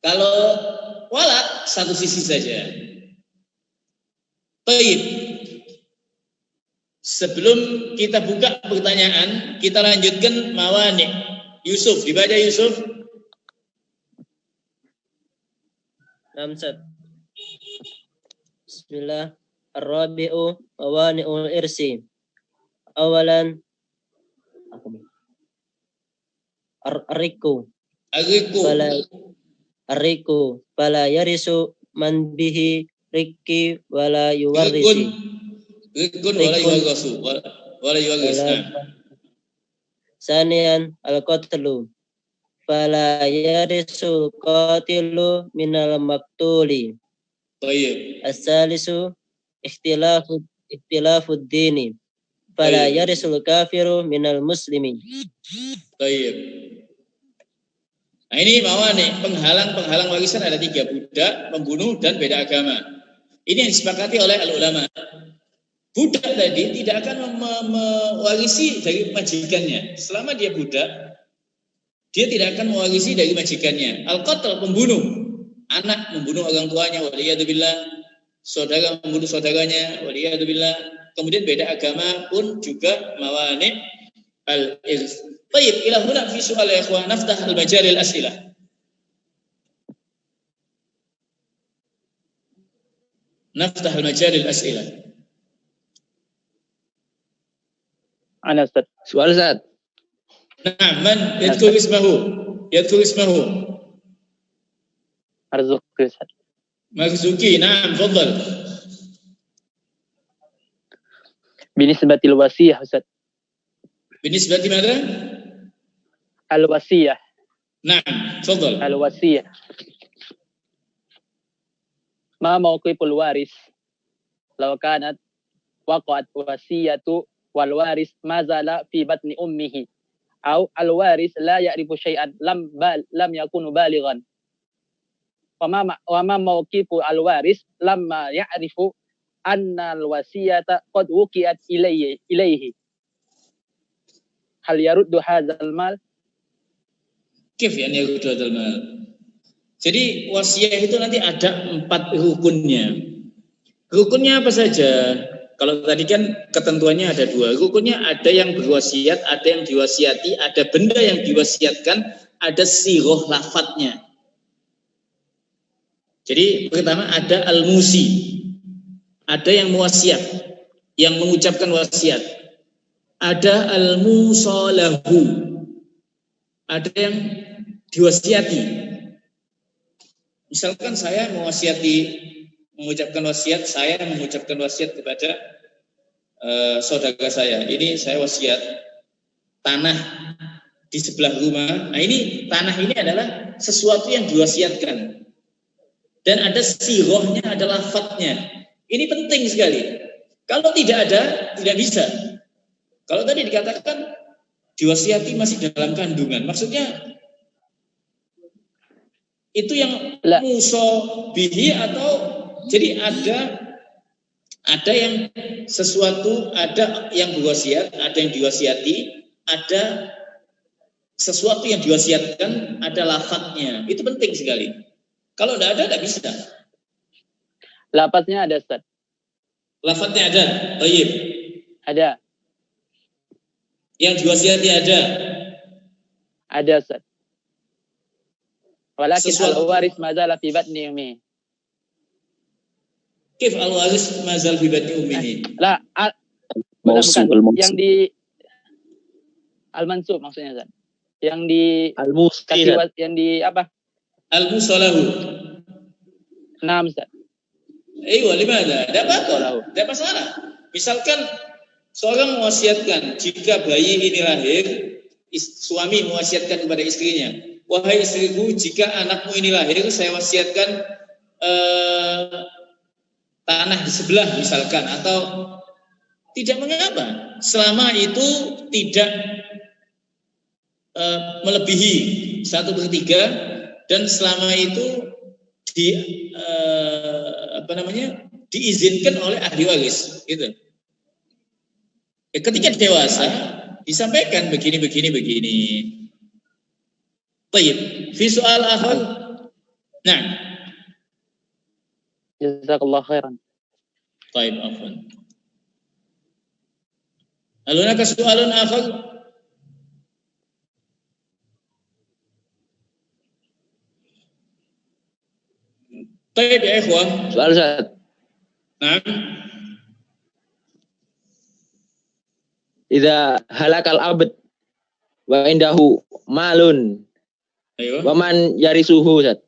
Kalau wala satu sisi saja. Baik. Sebelum kita buka pertanyaan, kita lanjutkan mawani. Yusuf, dibaca Yusuf. Namsat. Bismillah. Ar-rabi'u mawani'ul irsi. Awalan Ar-riku. Fala yarisu man bihi rikki wala yuwarrisi. Rikun wala yuwarrisu. Wala yuwarrisu. Sanian al-qatlu. Fala yarisul qatilu minal maktuli. Baik. As-salisu ikhtilafud dini. Fala yarisul kafiru minal muslimi. Baik. Nah ini mawani, penghalang warisan ada 3, budak, pembunuh, dan beda agama. Ini yang disepakati oleh al-ulama. Budak tadi tidak akan mewarisi dari majikannya. Selama dia budak, dia tidak akan mewarisi dari majikannya. Al-qatl, pembunuh, anak membunuh orang tuanya, waliyadzubillah, saudara membunuh saudaranya, waliyadzubillah. Kemudian beda agama pun juga mawani al-irs. Baik, ila huna fi soal ya ikhwan, naftah al-majal al-as'ilah. Naftah al-majal al-as'ilah. Ana Ustaz. Soal Ustaz. Nah, man yadhkur ismahu. Arzuki Ustaz. Marzuki, na'am, tafadhal. Binisbatil wasiyah Ustaz. Binisbati madza? Al-wasiyah. Na'am, tafadhal. Al-wasiyah. Ma mawqiful waris law kanat waqa'at wasiyatu wal waris mazala fi batni ummihi au al waris la ya'rifu syai'an lam yakunu balighan wa ma mauqifu al waris lamma ya'rifu anna al wasiyata qad wuqiat ilaihi hal yaruddu hadzal mal. Kif ya yaruddu hadzal mal. Jadi wasiat itu nanti ada 4 rukunnya. Rukunnya apa saja? Kalau tadi kan ketentuannya ada 2. Rukunnya ada yang berwasiat, ada yang diwasiati, ada benda yang diwasiatkan, ada siroh lafadznya. Jadi pertama ada al-musi, ada yang muwasiat, yang mengucapkan wasiat. Ada al-musalahu, ada yang diwasiati. Misalkan saya mengucapkan wasiat kepada saudara saya. Ini saya wasiat tanah di sebelah rumah. Nah ini tanah ini adalah sesuatu yang diwasiatkan. Dan ada sirohnya, ada lafadznya. Ini penting sekali. Kalau tidak ada, tidak bisa. Kalau tadi dikatakan diwasiati masih dalam kandungan, maksudnya itu yang musobihi atau jadi ada yang sesuatu, ada yang berwasiat, ada yang diwasiati, ada sesuatu yang diwasiatkan, ada lafadznya. Itu penting sekali. Kalau tidak ada, tidak bisa. Lafadznya ada, Ustaz. Lafadznya ada, Thayyib. Ada. Yang diwasiati ada. Ada, Ustaz. Walakin Sesuatu. al-waris mazala fi batni ummihi. Kif al-waris mazal fi batni ummihi. La, bukan. Yang di al-mansub maksudnya, Ustaz. Yang di Al-musti. yang di apa? Al-musalahu. Naam, Ustaz. Limada? Tidak masalah. Misalkan seorang mewasiatkan jika bayi ini lahir, suami mewasiatkan kepada istrinya, wahai istriku, jika anakmu ini lahir, saya wasiatkan tanah di sebelah misalkan, atau tidak mengapa selama itu tidak melebihi 1/3 dan selama itu diizinkan oleh ahli waris gitu. Ketika dewasa disampaikan begini. Baik, fi soal akhir. Nah, Jazakallah khairan. baik, afwan. Hal hunaka soalun akhir? Baik ya ikhwah. Soal Ustaz. Nah, Idza halakal abd wa indahu malun ayo. wa man yarisuhu, Ustaz.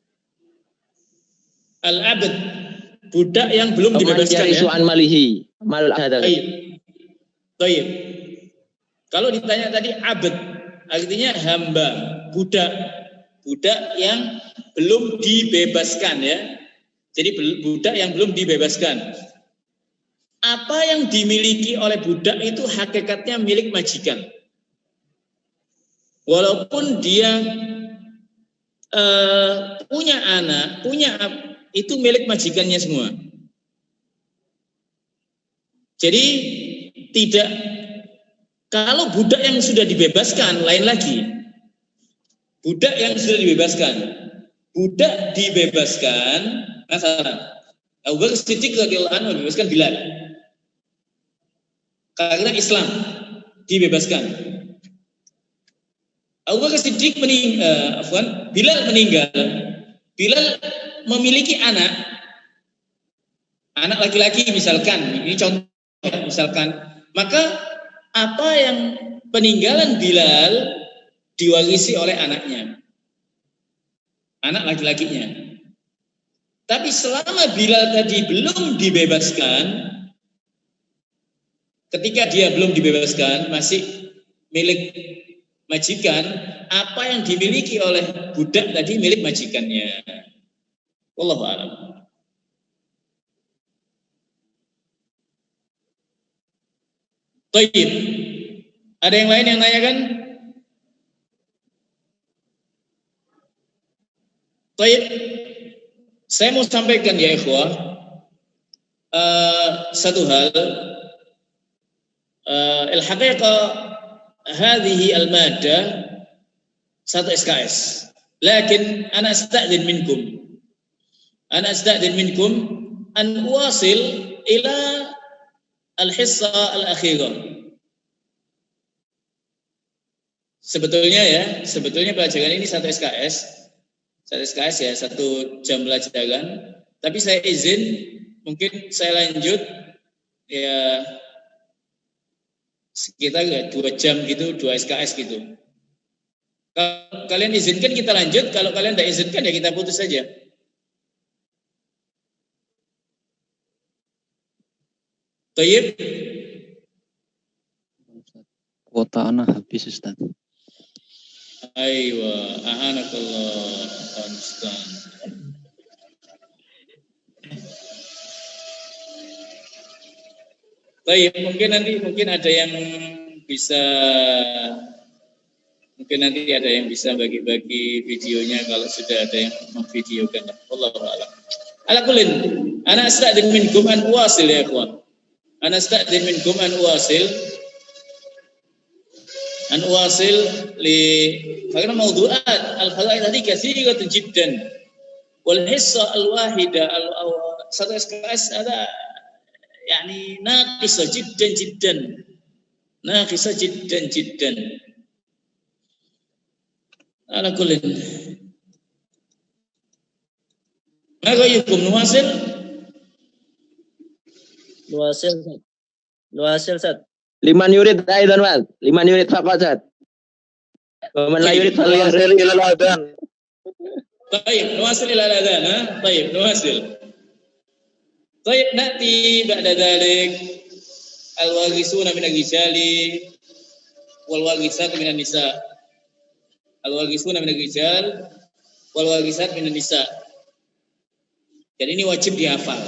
Al-abd, budak yang belum Wa man dibebaskan yarisu ya. an malihi. Mal hadza. Baik. Kalau ditanya tadi abd, artinya hamba, budak yang belum dibebaskan ya. Jadi budak yang belum dibebaskan. Apa yang dimiliki oleh budak itu hakikatnya milik majikan. Walaupun dia punya anak, itu milik majikannya semua. Jadi tidak, kalau budak yang sudah dibebaskan lain lagi. Budak yang sudah dibebaskan, masalah. Abu Bakar Siddiq radhiyallahu anhu dibebaskan Bilal. Karena Islam dibebaskan. Abu Bakar Siddiq Bilal meninggal. Bilal memiliki anak laki-laki misalkan, ini contoh misalkan, maka apa yang peninggalan Bilal diwarisi oleh anaknya, anak laki-lakinya. Tapi selama Bilal tadi belum dibebaskan, ketika dia belum dibebaskan, masih milik majikan, apa yang dimiliki oleh budak tadi milik majikannya. Wallahu a'lam. Taib. Ada yang lain yang nanyakan? Taib. Saya mau sampaikan ya ikhwah, satu hal. Al-haqiqah hadhihi al-maddah satu SKS. Lakin ana asta'dhin minkum an uwasil ila al-hissa al-akhirah. Sebetulnya pelajaran ini satu SKS ya, 1 jam pelajaran. Tapi saya izin, mungkin saya lanjut ya sekitar 2 jam gitu, 2 SKS gitu. Kalau kalian izinkan kita lanjut, kalau kalian tidak izinkan ya kita putus saja. Tayyib. Kuota anak habis Ustaz. Aywa, a'anakallah, Ustaz. Baik, mungkin ada yang bisa, bagi-bagi videonya kalau sudah ada yang memvideokan. Wallahu a'lam. Ala kullin, ana asta'din minkum an uwasil ya ikhwan. Ana asta'din minkum an uwasil li karena mawdu'at al-khalaid tadi katsiratun jiddan. Wal hissa al-wahida satu SKS ada يعني ناقصة جدا على كل ما رأيكم نواصل Ustaz. Liman yurid aidan wal. Liman yurid faqat Ustaz. Wa man la yurid falyahzir ila al-adhan. طيب نواصل إلى الأذان ها طيب نواصل طيب نأتي بعد ذلك الواغسون من الرجال والواغسات من النساء الواغسون من الرجال والواغسات من النساء. Dan ini wajib dihafal.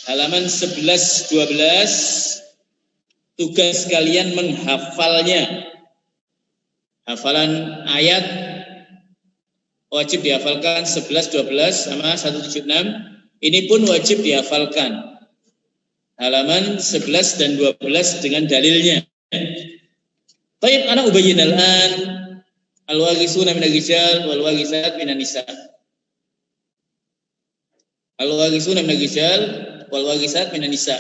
Halaman 11-12 tugas kalian menghafalnya. Hafalan ayat wajib dihafalkan 11-12 sama 176. Ini pun wajib dihafalkan. Halaman 11 dan 12 dengan dalilnya. Taib ana ubayyin al-an al-waghisuna min ar-rijal wal waghisat min an-nisa. Al-waghisuna min ar-rijal wal waghisat min an-nisa.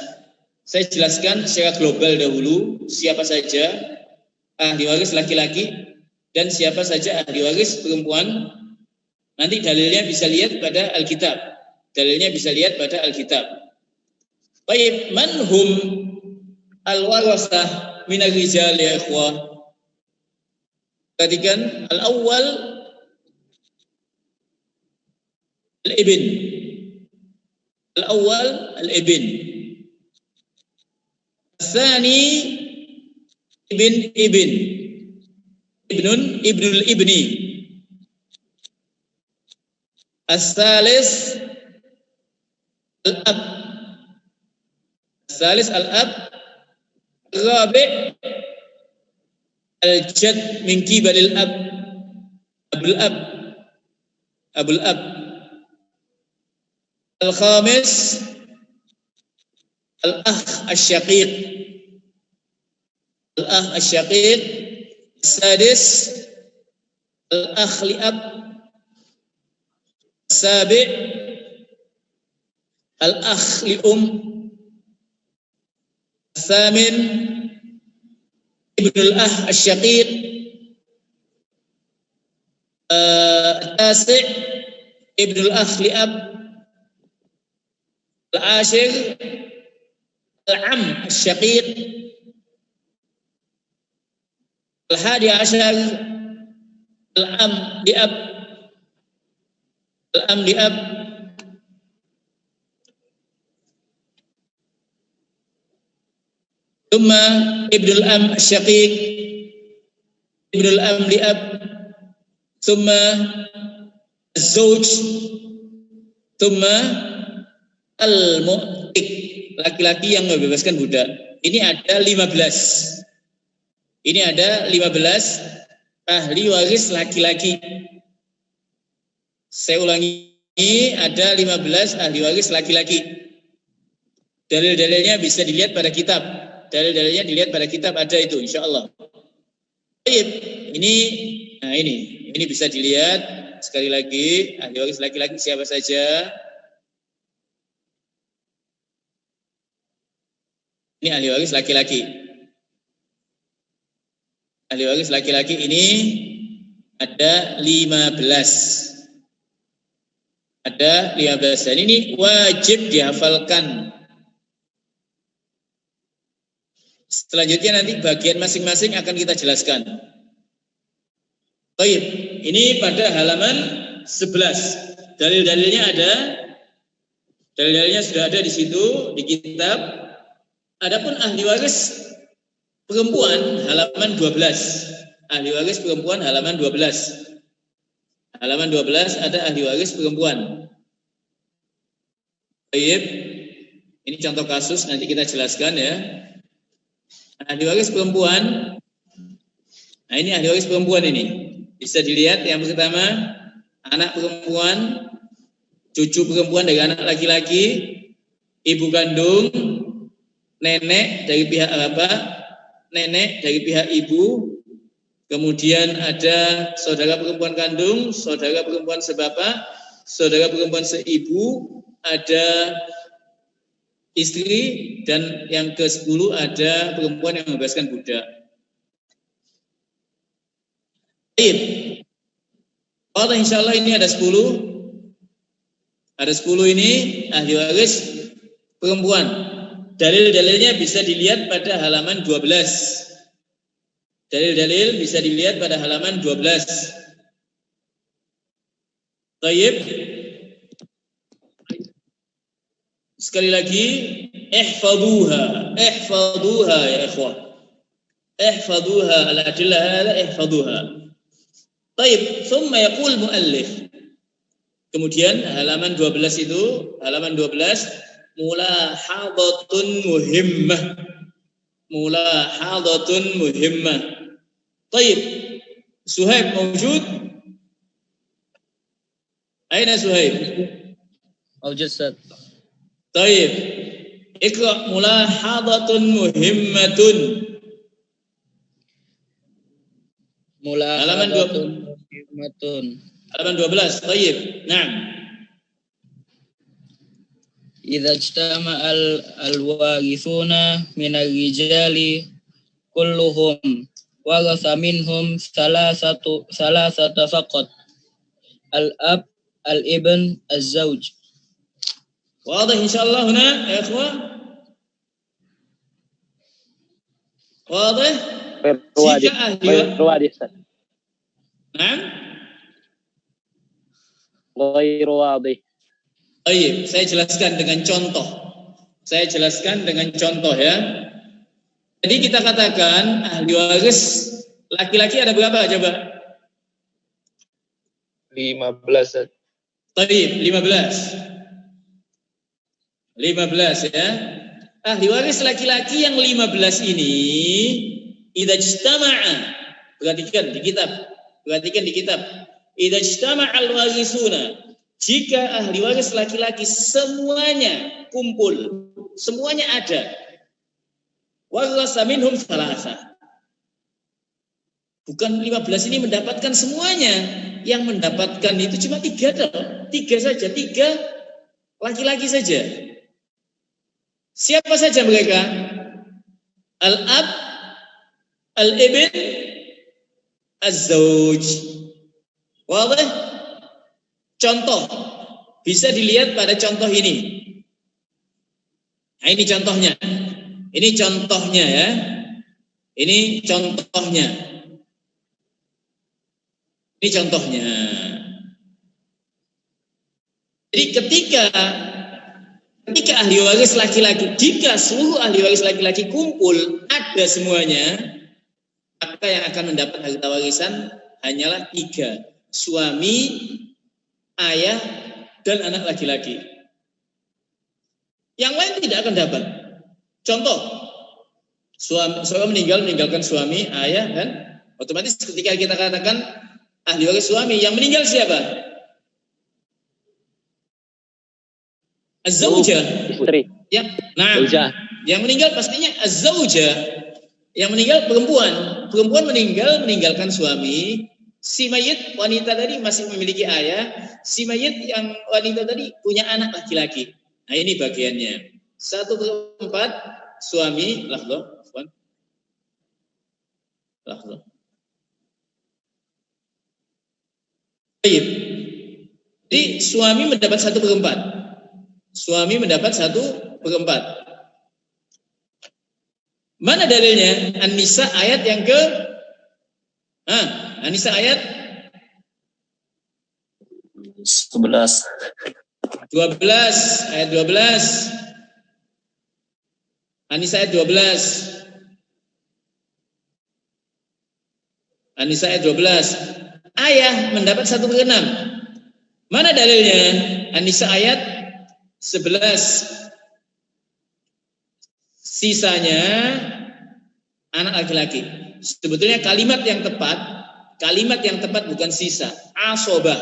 Saya jelaskan secara global dahulu siapa saja ahli waris laki-laki dan siapa saja ahli waris perempuan. Nanti dalilnya bisa lihat pada Alkitab. Baik, man hum al-warasah min ar-rijal ya ikhwah. Perhatikan, al-awwal al-ibn. Al-thani ibnul ibni. Al-thalith al-ab. Rabi' al-jad min qibal al-ab. Abul ab. Al-khamis al-akh asy-syaqiq. Al-sadis al-akh li ab. Sabi' al-akh li الثامن ابن الأخ الشقيق. التاسع ابن الأخ لأب. العاشر العم الشقيق. الحادي عشر العم لأب. ثم ابن الأم الشقيق ابن الأم لأب. ثم الزوج. ثم al-mu'tik, laki-laki yang membebaskan budak. ini ada 15. Ini ada 15 ahli waris laki-laki. Saya ulangi, ada 15 ahli waris laki-laki. Dalil-dalilnya bisa dilihat pada kitab. Dalil-dalilnya dilihat pada kitab, ada itu insyaallah. Baik, ini bisa dilihat sekali lagi ahli waris laki-laki siapa saja. Ini ahli waris laki-laki. Ahli waris laki-laki ini ada 15. Ada 15. Dan ini wajib dihafalkan. Selanjutnya nanti bagian masing-masing akan kita jelaskan. Baik, ini pada halaman 11. Dalil-dalilnya ada. Dalil-dalilnya sudah ada di situ di kitab. Adapun ahli waris perempuan halaman 12. Ahli waris perempuan halaman 12. Halaman 12 ada ahli waris perempuan. Baik. Ini contoh kasus nanti kita jelaskan ya. Ahli waris perempuan. Nah, ini ahli waris perempuan ini. Bisa dilihat yang pertama anak perempuan, cucu perempuan dari anak laki-laki, ibu kandung, nenek dari pihak nenek dari pihak ibu, kemudian ada saudara perempuan kandung, saudara perempuan sebapak, saudara perempuan seibu, ada istri, dan yang ke-10 ada perempuan yang membebaskan budak. Baik. Allah insyaallah ini ada 10. Ada 10 ini ahli waris perempuan. Dalil-dalilnya bisa dilihat pada halaman 12. Dalil-dalil bisa dilihat pada halaman 12. Baik. Sekali lagi, ihfaduha ya ikhwah. Ihfaduha al-adillah hada ihfaduha. Baik, thumma yaqul muallif. Kemudian halaman 12 itu, halaman 12 mulahadatun muhimmah. Mulahadatun muhimmah. Baik. Suhaib mawjud? Aina Suhaib? Mawjud Ustaz. Baik. Iqra mulahadatun muhimmatun. Mulahadatun muhimmatun. Halaman 12. Baik. Naam. Idza ijtama al-warithuna min ar-rijali kulluhum waratha minhum salasata faqat al-ab al-ibn az-zawj. Wadah insyaallah huna ya ikhwah. Wadah? Jika ahli Naam? Ghairu wadih. Baik, saya jelaskan dengan contoh. Saya jelaskan dengan contoh ya. Jadi kita katakan ahli waris laki-laki ada berapa coba? 15. Baik, 15. 15 ya. Ahli waris laki-laki yang 15 ini idza ijtama'a. Perhatikan di kitab. Idza ijtama'a al-warisuna. Jika ahli waris laki-laki semuanya kumpul, semuanya ada. Warasa minhum salasa. Bukan 15 ini mendapatkan semuanya. Yang mendapatkan itu cuma 3 saja. 3 laki-laki saja. Siapa saja mereka? Al-ab, al-ibn, az-zawj. Wadah? Contoh bisa dilihat pada contoh ini. Nah, ini contohnya. Ini contohnya ya. Ini contohnya. Ini contohnya. Jadi ketika ahli waris laki-laki, jika seluruh ahli waris laki-laki kumpul ada semuanya, maka yang akan mendapat harta warisan hanyalah 3. Suami, ayah, dan anak laki-laki. Yang lain tidak akan dapat. Contoh, Seorang meninggalkan suami, ayah, dan otomatis ketika kita katakan ahli waris suami, yang meninggal siapa? Az-zawjah. Istri. Yang meninggal pastinya az-zawjah. Yang meninggal perempuan meninggalkan suami. Si mayit wanita tadi masih memiliki ayah. Si mayit yang wanita tadi punya anak laki-laki. Nah, ini bagiannya. 1/4 suami, Jadi suami mendapat 1/4. Suami mendapat 1/4. Mana dalilnya? An-Nisa ayat yang ke An-Nisa ayat 11. 12, ayat 12. An-Nisa ayat 12. An-Nisa ayat 12. Ayah mendapat 1/6. Mana dalilnya? An-Nisa ayat 11. Sisanya anak laki-laki. Sebetulnya kalimat yang tepat bukan sisa, asobah.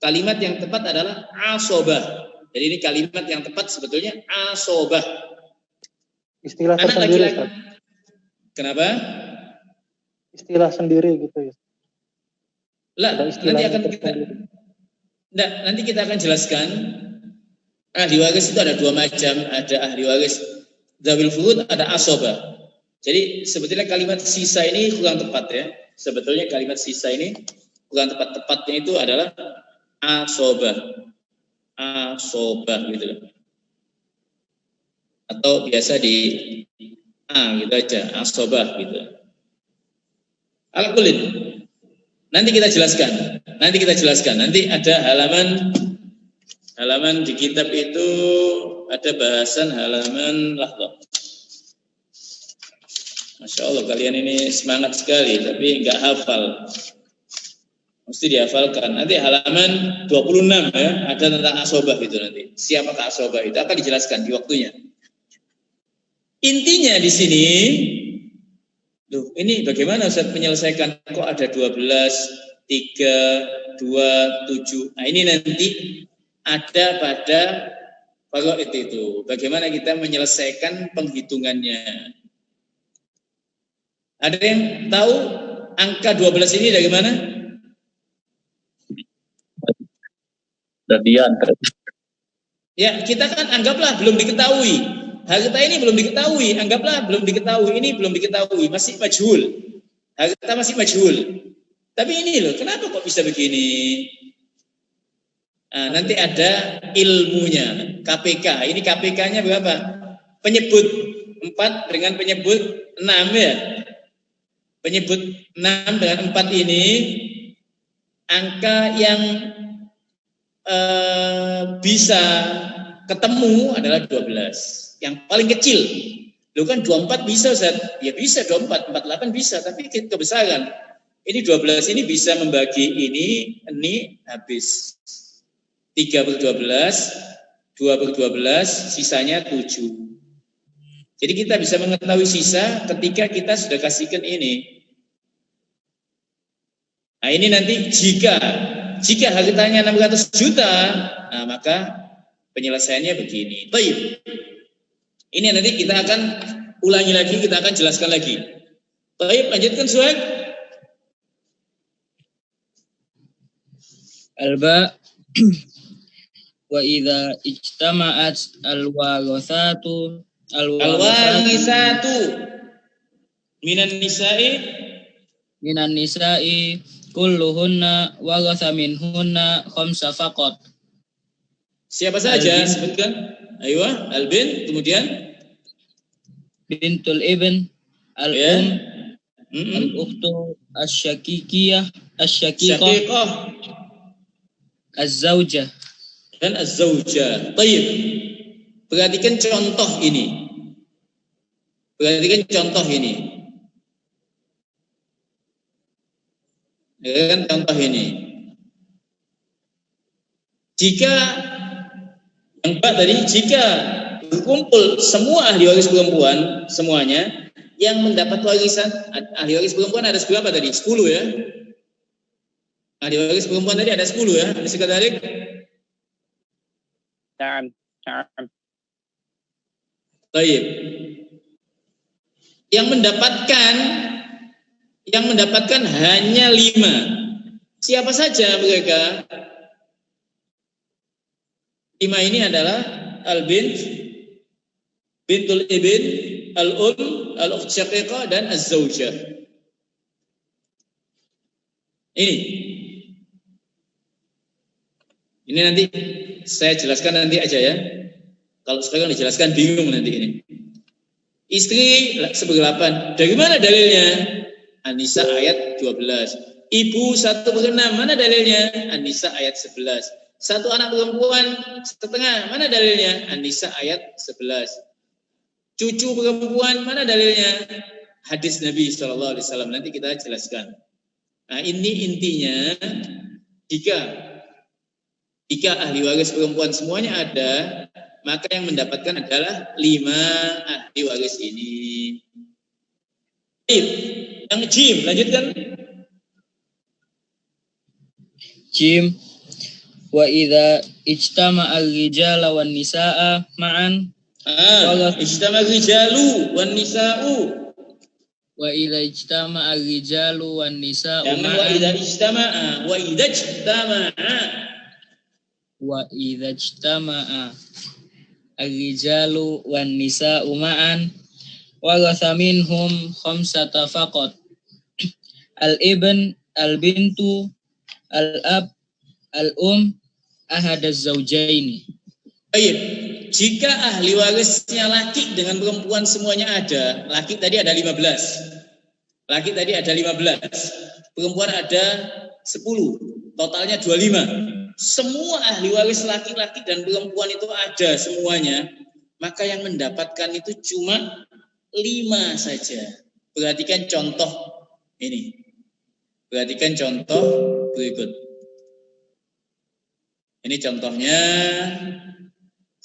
Kalimat yang tepat adalah asobah. Jadi ini kalimat yang tepat sebetulnya asobah. Istilah anak tersendiri, laki-laki. Kenapa? Istilah sendiri gitu ya. Nanti kita akan jelaskan. Ahli waris itu ada 2 macam, ada ahli waris dzawil furud, ada asobah. Jadi sebetulnya kalimat sisa ini kurang tepat ya. Sebetulnya kalimat sisa ini kurang tepat. Tepatnya itu adalah asobah. Asobah gitu loh. Atau biasa di gitu aja, asobah gitu. Al-Qulid. Nanti kita jelaskan. Nanti ada halaman di kitab itu, ada bahasan halaman Masya Allah, kalian ini semangat sekali tapi nggak hafal. Mesti dihafalkan. Nanti halaman 26 ya, ada tentang asobah itu nanti. Siapakah asobah itu akan dijelaskan di waktunya. Intinya di sini, ini bagaimana Ustaz menyelesaikan kok ada 12, 3, 2, 7. Nah, ini nanti ada pada faraid itu. Bagaimana kita menyelesaikan penghitungannya. Ada yang tahu angka 12 ini dari mana? Dari Ya, kita kan anggaplah belum diketahui. Harta ini belum diketahui, anggaplah belum diketahui, ini belum diketahui, masih majhul. Harta masih majhul. Tapi ini loh, kenapa kok bisa begini? Nah, nanti ada ilmunya, KPK. Ini KPK-nya berapa? Penyebut 4 dengan penyebut 6 ya. Penyebut 6 dengan 4 ini angka yang bisa ketemu adalah 12. Yang paling kecil. Loh kan 24 bisa Ustaz? Ya bisa 24, 48 bisa, tapi kebesaran. Ini 12 ini bisa membagi ini habis. 3/12, 2/12, sisanya 7. Jadi kita bisa mengetahui sisa ketika kita sudah kasihkan ini. Nah, ini nanti jika hartanya 600 juta, nah maka penyelesaiannya begini. Baik. Ini nanti kita akan ulangi lagi, kita akan jelaskan lagi. Baik, lanjutkan Suhaib. Alba wa idza ijtama'at al-warithatu minan nisa'i kulluhunna waratha minhunna khamsa faqat. Siapa saja sebutkan? Ayo, al-bin, kemudian bintul ibn, al-um, al-ukhtu, asy-syakikiyah, asy-syaqiqah, az-zaujah dan az-zaujah. Baik. Perhatikan contoh ini. Contoh ini. Jika yang Pak tadi, jika berkumpul semua ahli waris perempuan semuanya, yang mendapat warisan, ahli waris perempuan ada berapa tadi? 10 ya. Ahli waris perempuan tadi ada 10 ya. Ada sekadalik. Na'am. Baik. Yang mendapatkan hanya 5. Siapa saja mereka? 5 ini adalah al-bint, bintul ibn, al-ukht syaqiqah, dan az-zawjah. Ini nanti saya jelaskan nanti aja ya. Kalau sekarang dijelaskan bingung nanti ini. Istri seperdelapan. Dari mana dalilnya? An-Nisa ayat 12. Ibu 1/6. Mana dalilnya? An-Nisa ayat 11. Satu anak perempuan setengah. Mana dalilnya? An-Nisa ayat 11. Cucu perempuan, mana dalilnya? Hadis Nabi SAW. Nanti kita jelaskan. Nah, ini intinya, jika ahli waris perempuan semuanya ada, maka yang mendapatkan adalah 5 ahli waris ini. Yang jim, lanjutkan. Jim. Wa idza ijtama'a ar-rijala wan nisaa ma'an. Ijtama'a ar-rijalu wan nisa'u. Wa idza ijtama'a ar-rijalu wan nisa'u ma'an. Wa idza ijtama'a. Wa idza ijtama'a ar-rijalu wan nisa'u ma'an waratha minhum khamsata faqat al-ibn, al-bintu, al-ab, al-um, ahadaz zawjaini. Baik, jika ahli warisnya laki dengan perempuan semuanya ada, laki tadi ada 15. Perempuan ada 10, totalnya 25. Semua ahli waris laki-laki dan perempuan itu ada semuanya, maka yang mendapatkan itu cuma 5 saja. Perhatikan contoh ini. Perhatikan contoh berikut. Ini contohnya.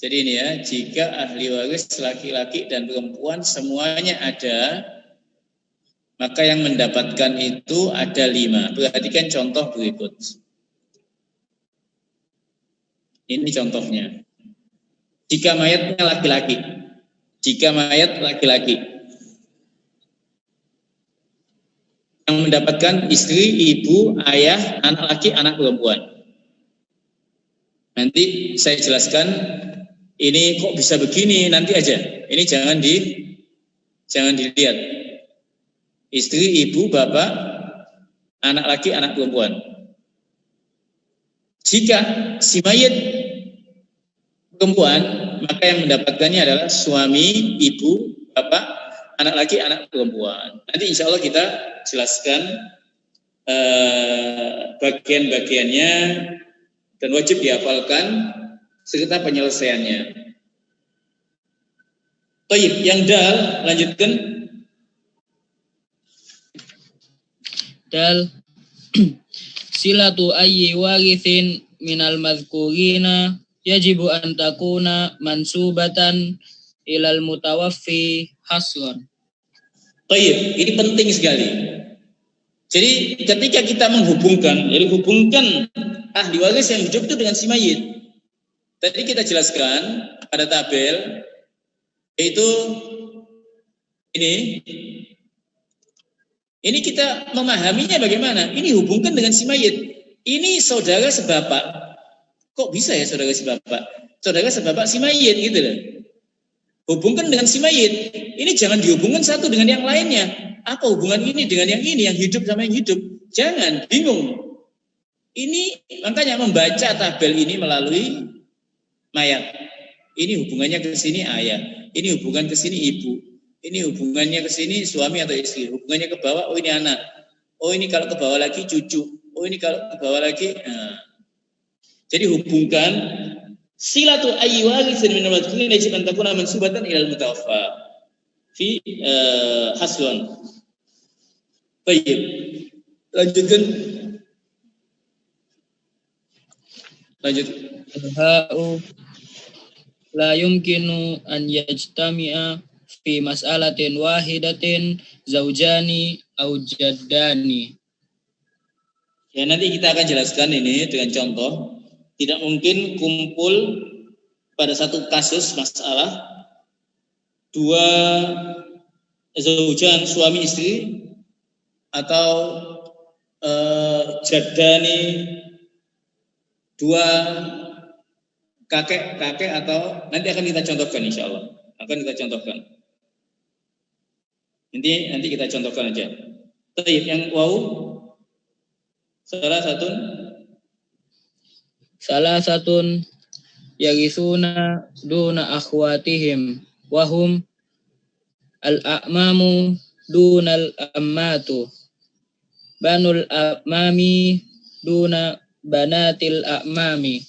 Jadi ini ya, jika ahli waris laki-laki dan perempuan semuanya ada, maka yang mendapatkan itu ada 5. Perhatikan contoh berikut. Ini contohnya. Jika mayatnya laki-laki. Yang mendapatkan istri, ibu, ayah, anak laki, anak perempuan. Nanti saya jelaskan ini kok bisa begini, nanti aja. Ini jangan dilihat. Istri, ibu, bapak, anak laki, anak perempuan. Jika si mayit perempuan, maka yang mendapatkannya adalah suami, ibu, bapak, anak laki, anak perempuan. Nanti insya Allah kita jelaskan bagian-bagiannya dan wajib dihafalkan serta penyelesaiannya. Baik, yang dal, lanjutkan. Dal. Silatu ayyi warithin minal madhkurina yajibu an takuna mansubatan ilal mutawaffi hasran. Baik, ini penting sekali. Jadi ketika kita menghubungkan, hubungkan ahli waris yang hidup itu dengan si mayit. Tadi kita jelaskan pada tabel, yaitu ini kita memahaminya bagaimana? Ini hubungkan dengan si mayit. Ini saudara sebapak. Kok bisa ya saudara sebapak? Saudara sebapak si mayit gitu loh. Hubungkan dengan si mayit. Ini jangan dihubungkan satu dengan yang lainnya. Apa hubungan ini dengan yang ini, yang hidup sama yang hidup? Jangan, bingung. Ini makanya membaca tabel ini melalui mayat. Ini hubungannya ke sini ayah. Ini hubungan ke sini ibu. Ini hubungannya ke sini suami atau istri. Hubungannya ke bawah, oh ini anak. Oh ini kalau ke bawah lagi cucu. Oh ini kalau ke bawah lagi. Nah. Jadi hubungkan silatu ayyi warithin min al-madhkurin yajib an takuna mansubatan ila al-mutawaffa fi haswan. Baik. Lanjut. Ha'u la yumkinu an yajtami'a fi mas'alatin wahidatin zaujani au jaddani. Ya, nanti kita akan jelaskan ini dengan contoh. Tidak mungkin kumpul pada satu kasus masalah dua zaujan suami istri atau jaddani dua kakek atau nanti akan kita contohkan insyaallah. Akan kita contohkan. Nanti kita contohkan aja. Baik, yang wau salah satun yagisuna Duna akhwatihim wahum al-a'mamu dunal ammatu banul a'mami duna banatil a'mami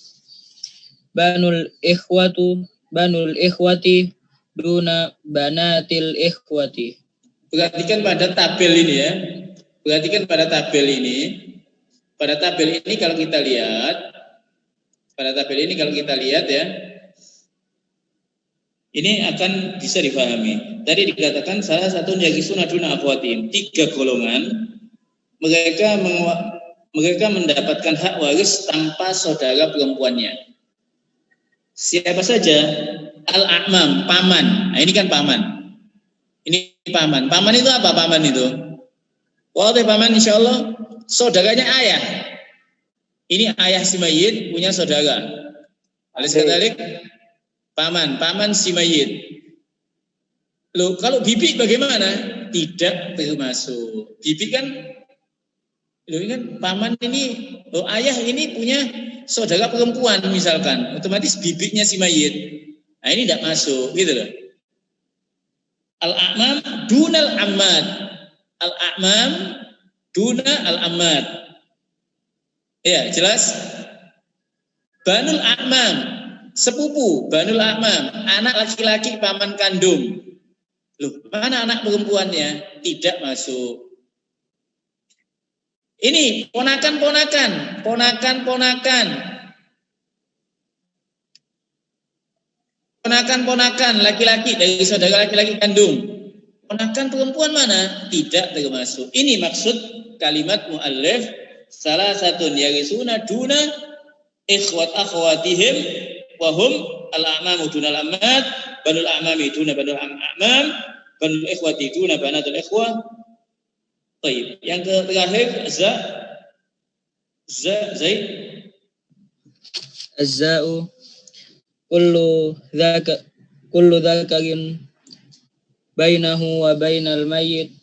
banul ikhwati duna banatil ikhwati. Perhatikan pada tabel ini ya. Perhatikan pada tabel ini. Pada tabel ini kalau kita lihat ya, ini akan bisa difahami. Tadi dikatakan salah satu yagisuna duna akhwatim, 3 golongan mereka mendapatkan hak waris tanpa saudara perempuannya. Siapa saja? Al-a'mam, paman. Nah, ini kan paman. Ini paman. Paman itu apa paman itu? Wadah paman insyaallah saudaranya ayah. Ini ayah si mayit punya saudara. Alis kadalik paman si mayit. Loh, kalau bibi bagaimana? Tidak termasuk. Bibi kan ini kan paman ini, ayah ini punya saudara perempuan misalkan, otomatis bibinya si mayit. Nah, ini tidak masuk, gitu loh. Al-a'mam dunal ammad. Al-a'mam duna al-ammad. Ya, jelas? Banul a'mam, sepupu, banul a'mam, anak laki-laki paman kandung. Loh, mana anak perempuannya? Tidak masuk. Ini ponakan-ponakan. Ponakan-ponakan laki-laki dari saudara laki-laki kandung. Ponakan perempuan mana? Tidak termasuk. Ini maksud kalimat mu'allif salah satu yarisuna duna akhwatihim wahum al-a'mamu dunal ammad banul a'mami duna banul a'mam banul ikhwati duna banatul ikhwah. Baik, yang terakhir Zaid. Az-za'u kullu dzakarin bainahu wa bainal mayyit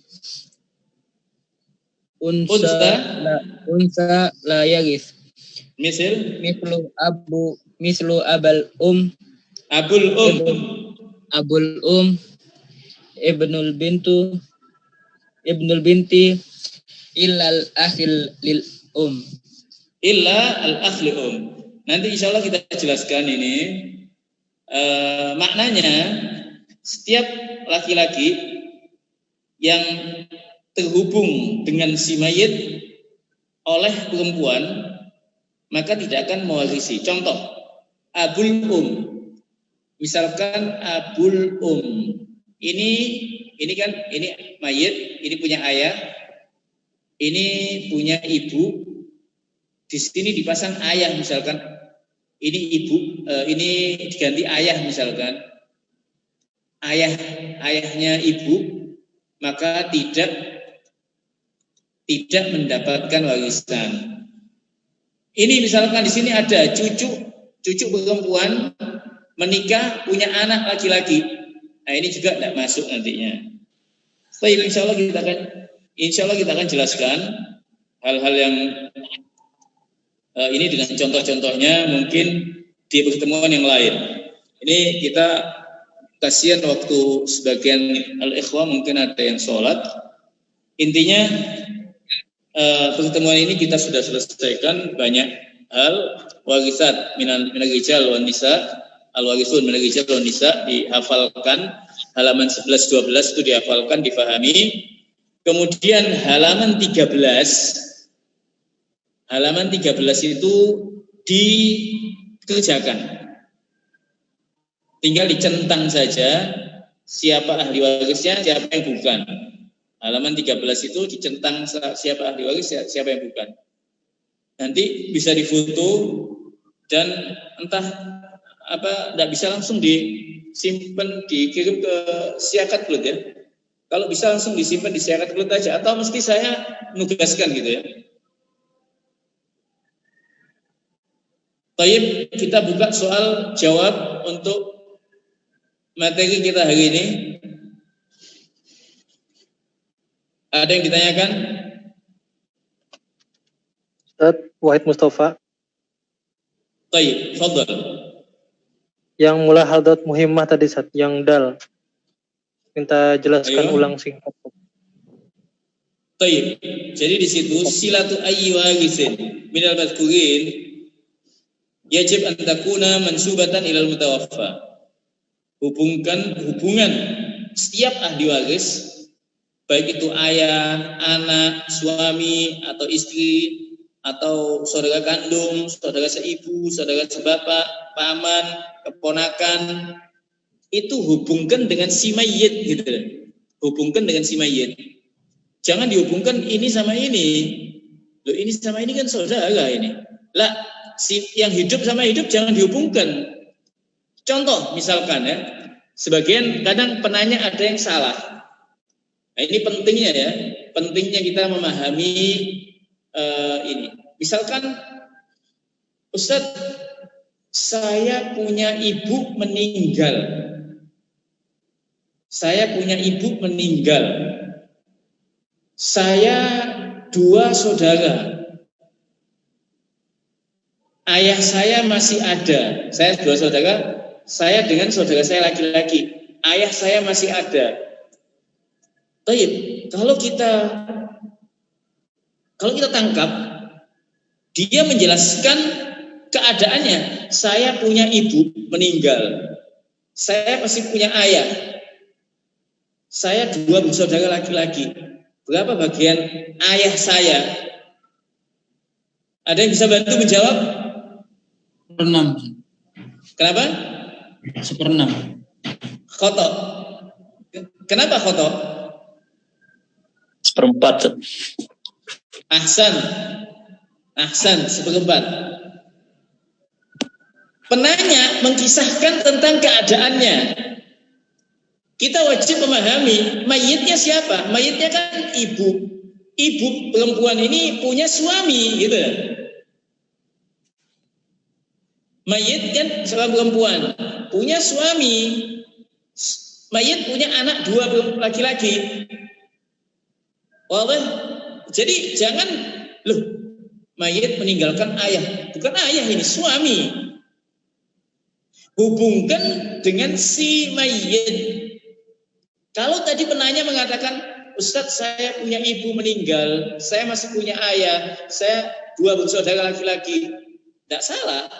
unsa la yaghith. Mislu abul ibnul binti illa al-akhil lil Nanti insya Allah kita jelaskan ini maknanya. Setiap laki-laki yang terhubung dengan si mayit oleh perempuan maka tidak akan mewarisi. Contoh abul misalkan abul ini kan ini mayit, ini punya ayah, ini punya ibu. Di sini dipasang ayah misalkan, ini ibu, ini diganti ayah misalkan, ayahnya ibu, maka tidak mendapatkan warisan. Ini misalkan di sini ada cucu perempuan menikah punya anak laki-laki. Nah, ini juga tidak masuk nantinya. Baik, insya Allah kita akan jelaskan hal-hal yang ini dengan contoh-contohnya mungkin di pertemuan yang lain. Ini kita kasihan waktu sebagian al-ikhwah mungkin ada yang sholat. Intinya pertemuan ini kita sudah selesaikan banyak hal. Warisat minal rijal wan nisa, al-warisun minal rijal wan nisa dihafalkan, halaman 11-12 itu dihafalkan, difahami. Kemudian halaman 13 itu dikerjakan. Tinggal dicentang saja siapa ahli warisnya, siapa yang bukan. Halaman 13 itu dicentang siapa ahli waris, siapa yang bukan. Nanti bisa difoto dan entah tidak bisa langsung disimpan, dikirim ke Siakat Klut ya. Kalau bisa langsung disimpan di Siakat Klut aja, atau mesti saya menugaskan gitu ya. Baik, kita buka soal jawab untuk materi kita hari ini. Ada yang ditanyakan? Ustaz, Wahid Mustafa. Baik, fadhal. Yang mulai hadat muhimmah tadi, Ustaz, yang dal. Minta jelaskan ulang singkat. Baik. Jadi di situ silatu ayyi warisin minal madhkurin yajib an takuna mansubatan ilal mutawaffa. Hubungan setiap ahli waris, baik itu ayah, anak, suami atau istri atau saudara kandung, saudara seibu, saudara sebapak, paman, keponakan, itu hubungkan dengan si mayyit gitu. Hubungkan dengan si mayyit. Jangan dihubungkan ini sama ini. Loh, ini sama ini kan saudara ini. Lah, si yang hidup sama hidup jangan dihubungkan. Contoh misalkan ya, sebagian kadang penanya ada yang salah. Nah, ini pentingnya ya, pentingnya kita memahami ini. Misalkan, Ustadz, saya punya ibu meninggal. Saya punya ibu meninggal. Saya 2 saudara. Ayah saya masih ada. Saya 2 saudara. Saya dengan saudara saya laki-laki. Ayah saya masih ada. Baik, kalau kita tangkap, dia menjelaskan keadaannya. Saya punya ibu meninggal. Saya masih punya ayah. Saya 2 bersaudara laki-laki. Berapa bagian ayah saya? Ada yang bisa bantu menjawab? 6. Kenapa? 1/6. Khoto. Kenapa khoto? 1/4. Ahsan 1/4. Penanya mengkisahkan tentang keadaannya. Kita wajib memahami mayitnya siapa? Mayitnya kan ibu. Ibu perempuan ini punya suami gitu. Mayit kan seorang perempuan punya suami. Mayit punya anak 2 laki-laki. Wallah. Jadi jangan mayit meninggalkan ayah. Bukan ayah ini, suami. Hubungkan dengan si mayit. Kalau tadi penanya mengatakan, Ustadz saya punya ibu meninggal, saya masih punya ayah, saya 2 bersaudara laki-laki. Tidak salah.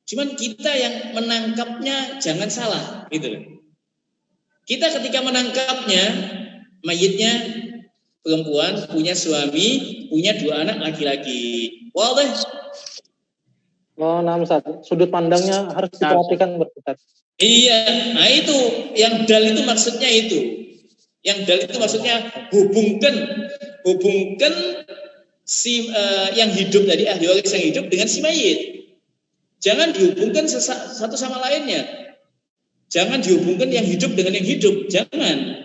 Cuman kita yang menangkapnya jangan salah. Gitu. Kita ketika menangkapnya, mayitnya perempuan, punya suami, punya 2 anak laki-laki. Wadah. Oh, nah, Ustaz. Sudut pandangnya harus diperhatikan, Ustaz. Iya, nah itu yang dal itu maksudnya itu. Yang dal itu maksudnya hubungkan si yang hidup tadi, ahli waris yang hidup dengan si mayit. Jangan dihubungkan satu sama lainnya. Jangan dihubungkan yang hidup dengan yang hidup, jangan.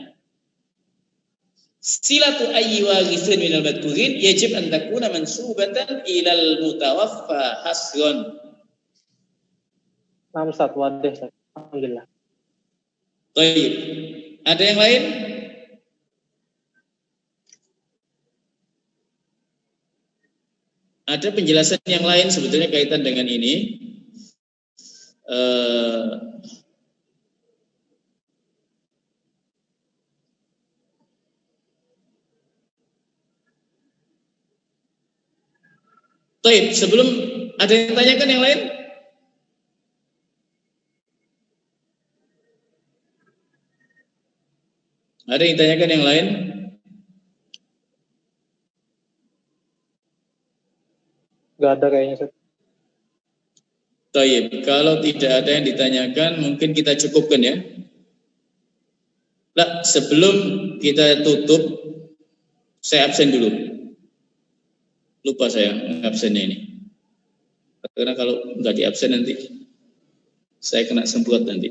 Silatu ayyi warithin minal madhkurin yajib an takuna mansubatan ilal mutawaffa hasron. Nah, Ustaz, wadah, Ustaz. Alhamdulillah. Baik. Ada yang lain? Ada penjelasan yang lain sebetulnya kaitan dengan ini. Baik, sebelum ada yang tanyakan yang lain? Ada yang tanyakan yang lain? Nggak ada kayaknya, Ustaz. Baik, kalau tidak ada yang ditanyakan, mungkin kita cukupkan ya. Lah, sebelum kita tutup, saya absen dulu. Lupa saya absennya ini. Karena kalau nggak di absen nanti saya kena semprot nanti.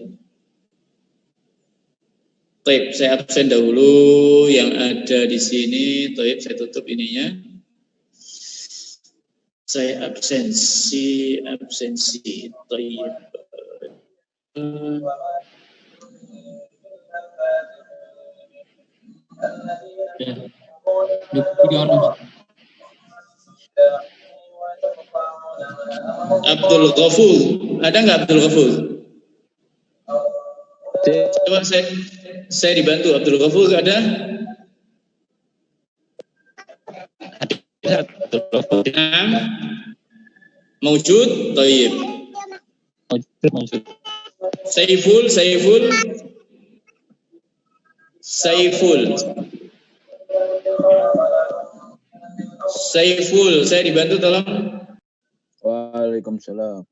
Taib, saya absen dahulu yang ada di sini. Taib, saya tutup ininya. Saya absensi. Taib. Abdul Ghafur, ada nggak Abdul Ghafur? Coba saya dibantu. Abdul Ghafur ada? Maujud, Taib. Saiful. Saiful, saya dibantu tolong. Waalaikumsalam.